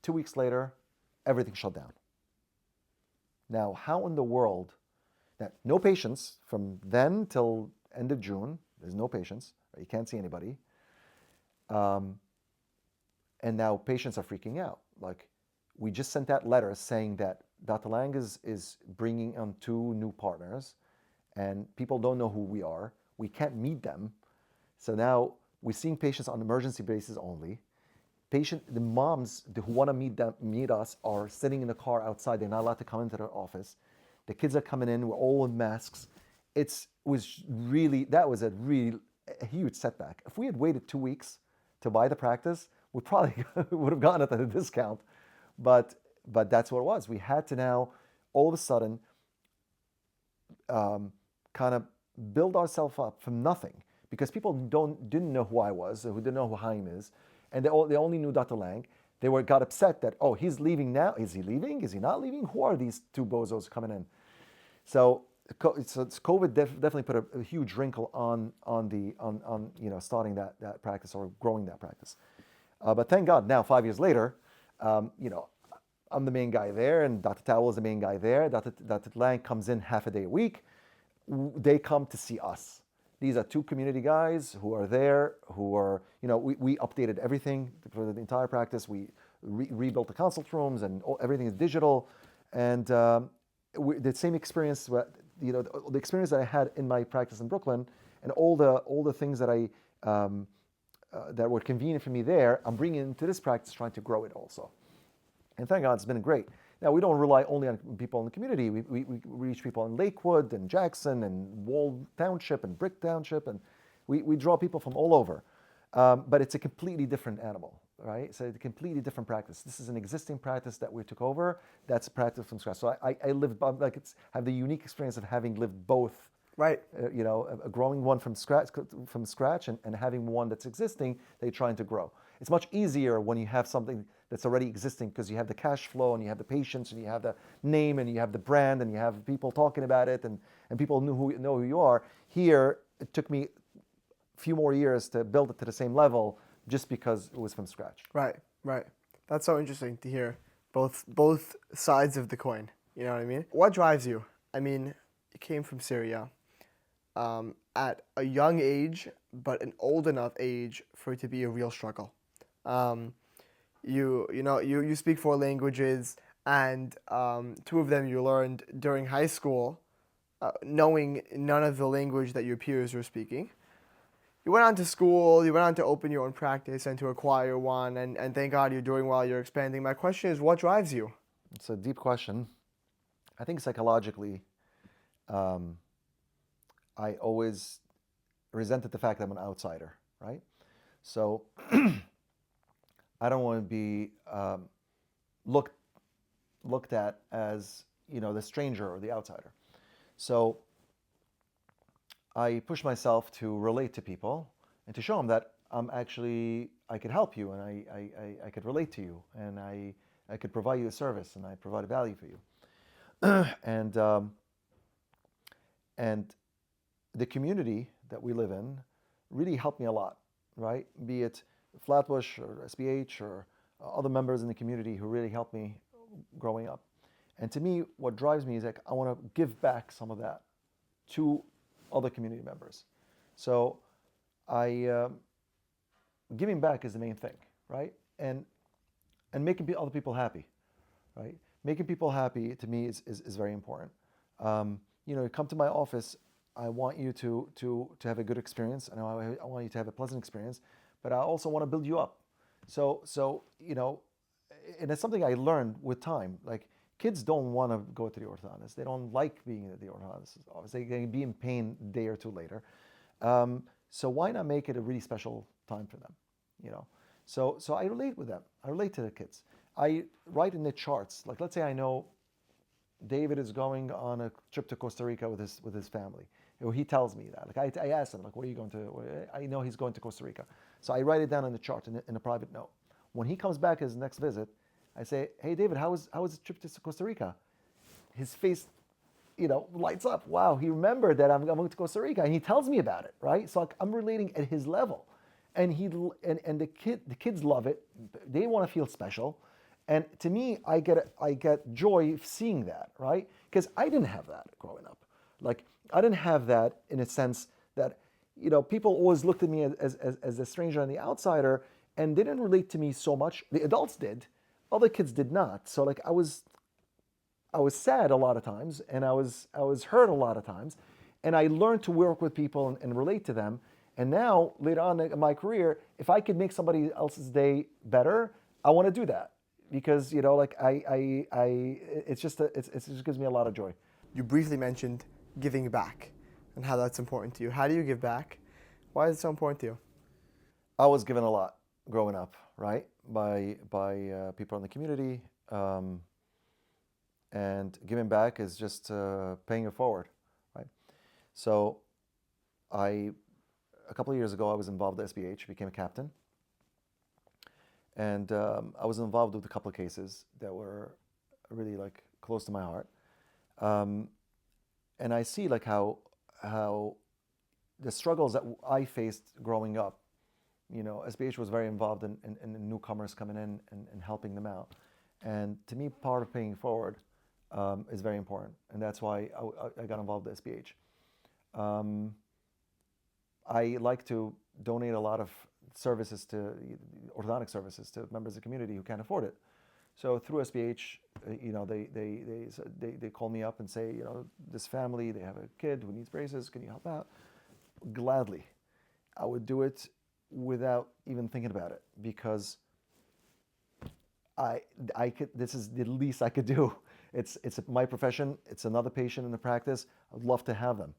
2 weeks later, everything shut down. Now, how in the world, that no patients from then till end of June, there's no patients, you can't see anybody. And now patients are freaking out. Like, we just sent that letter saying that Dr. Lang is bringing on 2 new partners and people don't know who we are. We can't meet them. So now we're seeing patients on an emergency basis only. The moms who want to meet us are sitting in the car outside. They're not allowed to come into the office. The kids are coming in. We're all in masks. That was a huge setback. If we had waited 2 weeks to buy the practice, we probably would have gotten it at a discount. But that's what it was. We had to now, all of a sudden, kind of build ourselves up from nothing, because people didn't know who I was, who didn't know who Chaim is, and they only knew Dr. Lang. They got upset that, oh, he's leaving now. Is he leaving? Is he not leaving? Who are these 2 bozos coming in? So COVID definitely put a huge wrinkle on starting that practice or growing that practice. But thank God, now 5 years later, I'm the main guy there, and Dr. Towell is the main guy there. Dr. Lang comes in half a day a week. They come to see us. These are 2 community guys who are there, we updated everything for the entire practice. We rebuilt the consult rooms, and everything is digital. And the same experience, the experience that I had in my practice in Brooklyn, and all the things that that were convenient for me there, I'm bringing into this practice, trying to grow it also. And thank God, it's been great. Now, we don't rely only on people in the community. We reach people in Lakewood and Jackson and Wall Township and Brick Township, and we draw people from all over. But it's a completely different animal, right? So it's a completely different practice. This is an existing practice that we took over. That's a practice from scratch. So I have the unique experience of having lived both. Right. Growing one from scratch and having one that's existing that you're trying to grow. It's much easier when you have something that's already existing, because you have the cash flow and you have the patients and you have the name and you have the brand and you have people talking about it and people know who you are. Here, it took me a few more years to build it to the same level just because it was from scratch. Right. That's so interesting to hear both sides of the coin. You know what I mean? What drives you? I mean, you came from Syria at a young age, but an old enough age for it to be a real struggle. You speak 4 languages, and 2 of them you learned during high school, knowing none of the language that your peers were speaking. You went on to school, you went on to open your own practice and to acquire one, and thank God you're doing well, you're expanding. My question is, what drives you? It's a deep question. I think psychologically, I always resented the fact that I'm an outsider, right? So I don't want to be looked at as, the stranger or the outsider. So I push myself to relate to people and to show them that I could help you, and I could relate to you, and I could provide you a service, and I provide a value for you. And the community that we live in really helped me a lot, right? Be it Flatbush or SBH or other members in the community who really helped me growing up. And to me, what drives me is like, I want to give back some of that to other community members. So giving back is the main thing, right? And and making other people happy, right? Making people happy to me is very important. You come to my office, I want you to have a good experience, and I want you to have a pleasant experience, but I also want to build you up. So and it's something I learned with time. Like, kids don't want to go to the orthodontist. They don't like being at the orthodontist's office. They can be in pain a day or two later. So why not make it a really special time for them? So I relate with them. I relate to the kids. I write in the charts. Like, let's say I know David is going on a trip to Costa Rica with his family. Or he tells me that. Like, I ask him, like, what are you going to? I know he's going to Costa Rica. So I write it down in the chart in a private note. When he comes back his next visit, I say, hey, David, how was the trip to Costa Rica? His face, lights up. Wow, he remembered that I'm going to Costa Rica, and he tells me about it, right? So I'm relating at his level, and the kids love it. They want to feel special, and to me, I get joy seeing that, right? Because I didn't have that growing up. Like, I didn't have that in a sense that, people always looked at me as a stranger and the outsider, and they didn't relate to me so much. The adults did, other kids did not. So, like, I was sad a lot of times, and I was hurt a lot of times, and I learned to work with people and relate to them. And now, later on in my career, if I could make somebody else's day better, I want to do that, because it just gives me a lot of joy. You briefly mentioned giving back and how that's important to you. How do you give back? Why is it so important to you? I was given a lot growing up, right, by people in the community, and giving back is just paying it forward, right? So, a couple of years ago, I was involved with SBH, became a captain, and I was involved with a couple of cases that were really, like, close to my heart, and I see, like, how the struggles that I faced growing up. SBH was very involved in newcomers coming in and helping them out. And to me, part of paying forward is very important. And that's why I got involved with SBH. I like to donate a lot of services orthodontic services to members of the community who can't afford it. So through SBH, they call me up and say, this family, they have a kid who needs braces. Can you help out? Gladly. I would do it without even thinking about it, because this is the least I could do. It's my profession. It's another patient in the practice. I'd love to have them.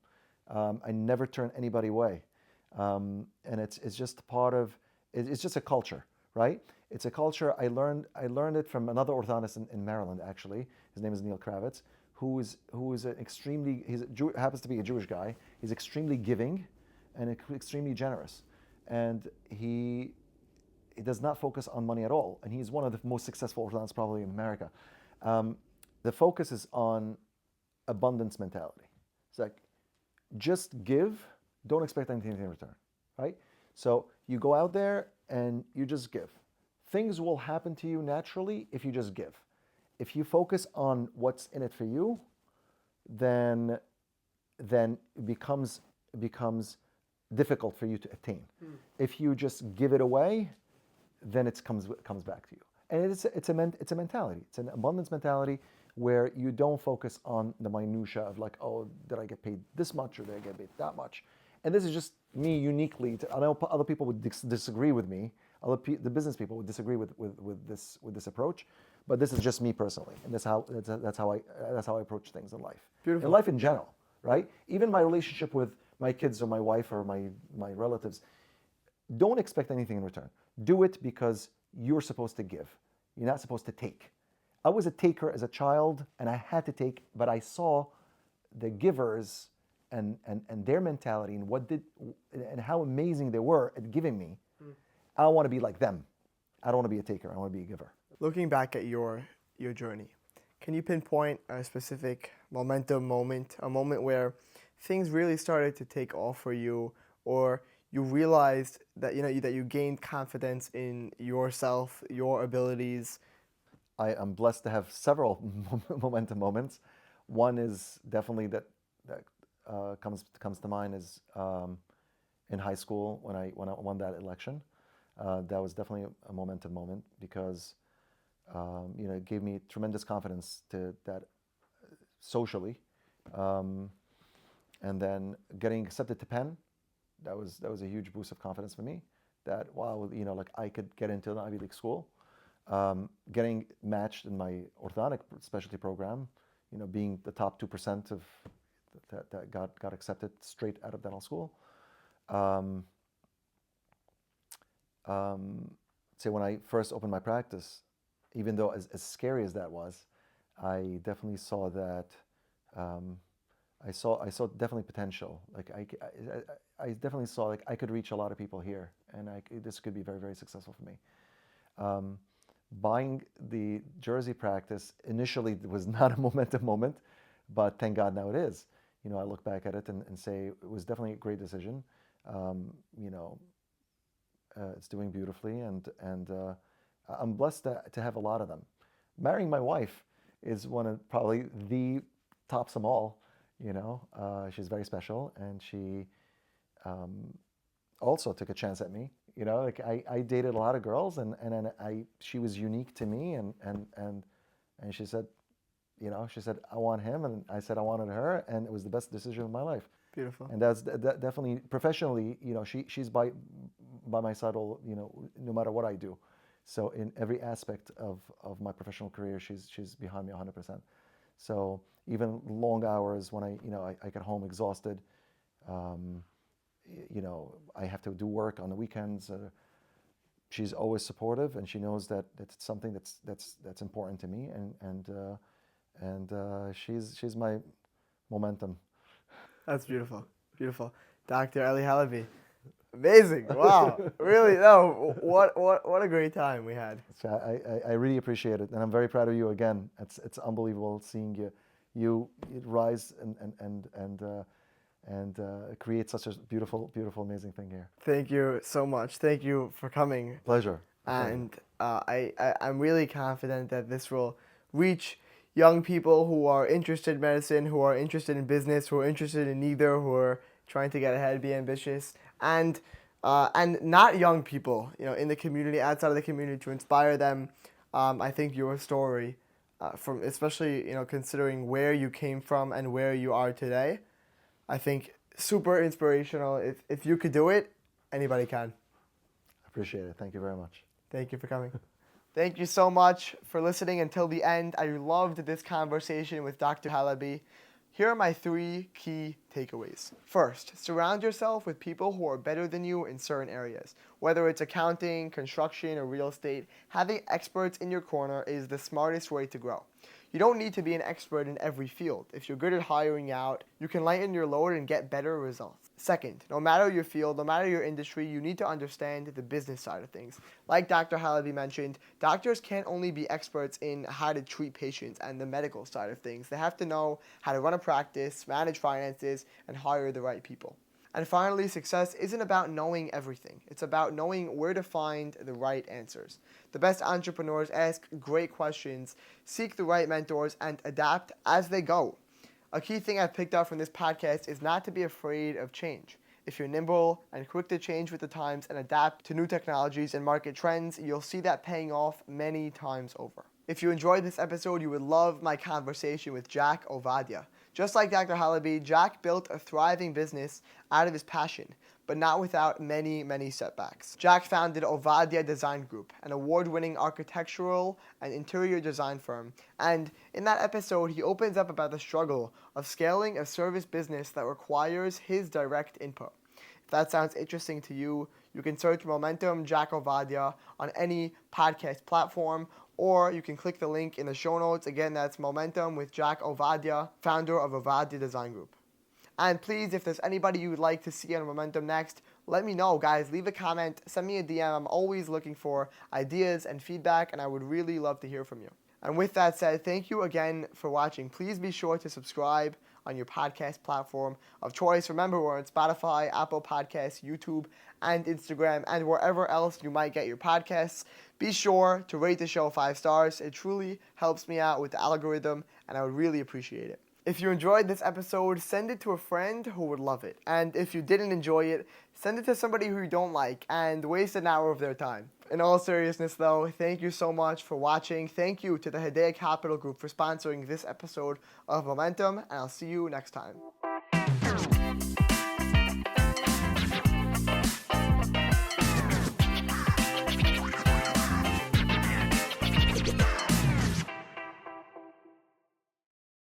I never turn anybody away, and it's just part of. It's just a culture, right? It's a culture. I learned it from another orthodontist in Maryland, actually. His name is Neil Kravitz, who is happens to be a Jewish guy. He's extremely giving and extremely generous. And he does not focus on money at all. And he's one of the most successful orthodontists probably in America. The focus is on abundance mentality. It's like, just give, don't expect anything in return, right? So you go out there and you just give. Things will happen to you naturally if you just give. If you focus on what's in it for you, then it becomes difficult for you to attain. If you just give it away, then it comes back to you. And it's a mentality. It's an abundance mentality where you don't focus on the minutia of, like, oh, did I get paid this much or did I get paid that much? And this is just me uniquely. I know other people would disagree with me. The business people would disagree with this approach, but this is just me personally, and that's how I approach things in life. Beautiful. In life in general, right? Even my relationship with my kids or my wife or my relatives, don't expect anything in return. Do it because you're supposed to give. You're not supposed to take. I was a taker as a child, and I had to take, but I saw the givers and their mentality and how amazing they were at giving me. I want to be like them. I don't want to be a taker. I want to be a giver. Looking back at your journey, can you pinpoint a specific momentum moment, a moment where things really started to take off for you, or you realized that that you gained confidence in yourself, your abilities? I am blessed to have several momentum moments. One is definitely that comes to mind is in high school when I won that election. That was definitely a momentum moment because It gave me tremendous confidence to that socially. And then getting accepted to Penn, that was a huge boost of confidence for me. That wow, like I could get into an Ivy League school. Getting matched in my orthodontic specialty program, being the top 2% of that got accepted straight out of dental school. Say when I first opened my practice, even though as scary as that was, I definitely saw that. I saw definitely potential. Like I definitely saw like I could reach a lot of people here, and this could be very, very successful for me. Buying the Jersey practice initially was not a momentum moment, but thank God now it is. I look back at it and say it was definitely a great decision. It's doing beautifully, and I'm blessed to have a lot of them. Marrying my wife is one of probably the tops them all. She's very special, and she also took a chance at me. Like I dated a lot of girls, and then she was unique to me, and she said, she said I want him, and I said I wanted her, and it was the best decision of my life. Beautiful. And that's definitely professionally, she's by my side all, no matter what I do. So in every aspect of my professional career, she's behind me 100%. So even long hours when I get home exhausted, I have to do work on the weekends. She's always supportive, and she knows that it's something that's important to me, and she's my momentum. That's beautiful. Beautiful. Dr. Eli Halabi. Amazing. Wow. Really, no, what a great time we had. So I really appreciate it, and I'm very proud of you again. It's unbelievable seeing you rise and create such a beautiful, amazing thing here. Thank you so much. Thank you for coming. Pleasure. And I'm really confident that this will reach young people who are interested in medicine, who are interested in business, who are interested in neither, who are trying to get ahead, be ambitious, and not young people, in the community, outside of the community, to inspire them. I think your story, from especially considering where you came from and where you are today, I think super inspirational. If you could do it, anybody can. Appreciate it. Thank you very much. Thank you for coming. Thank you so much for listening until the end. I loved this conversation with Dr. Halabi. Here are my 3 key takeaways. First, surround yourself with people who are better than you in certain areas. Whether it's accounting, construction, or real estate, having experts in your corner is the smartest way to grow. You don't need to be an expert in every field. If you're good at hiring out, you can lighten your load and get better results. Second, no matter your field, no matter your industry, you need to understand the business side of things. Like Dr. Halabi mentioned, doctors can't only be experts in how to treat patients and the medical side of things. They have to know how to run a practice, manage finances, and hire the right people. And finally, success isn't about knowing everything. It's about knowing where to find the right answers. The best entrepreneurs ask great questions, seek the right mentors, and adapt as they go. A key thing I've picked up from this podcast is not to be afraid of change. If you're nimble and quick to change with the times and adapt to new technologies and market trends, you'll see that paying off many times over. If you enjoyed this episode, you would love my conversation with Jack Ovadia. Just like Dr. Halabi, Jack built a thriving business out of his passion, but not without many, many setbacks. Jack founded Ovadia Design Group, an award-winning architectural and interior design firm, and in that episode, he opens up about the struggle of scaling a service business that requires his direct input. If that sounds interesting to you, you can search Momentum Jack Ovadia on any podcast platform, or you can click the link in the show notes. Again, that's Momentum with Jack Ovadia, founder of Ovadia Design Group. And please, if there's anybody you would like to see on Momentum next, let me know, guys. Leave a comment, send me a DM. I'm always looking for ideas and feedback, and I would really love to hear from you. And with that said, thank you again for watching. Please be sure to subscribe on your podcast platform of choice. Remember, we're on Spotify, Apple Podcasts, YouTube, and Instagram, and wherever else you might get your podcasts. Be sure to rate the show 5 stars. It truly helps me out with the algorithm, and I would really appreciate it. If you enjoyed this episode, send it to a friend who would love it. And if you didn't enjoy it, send it to somebody who you don't like and waste an hour of their time. In all seriousness though, thank you so much for watching. Thank you to the Hedaya Capital Group for sponsoring this episode of Momentum, and I'll see you next time.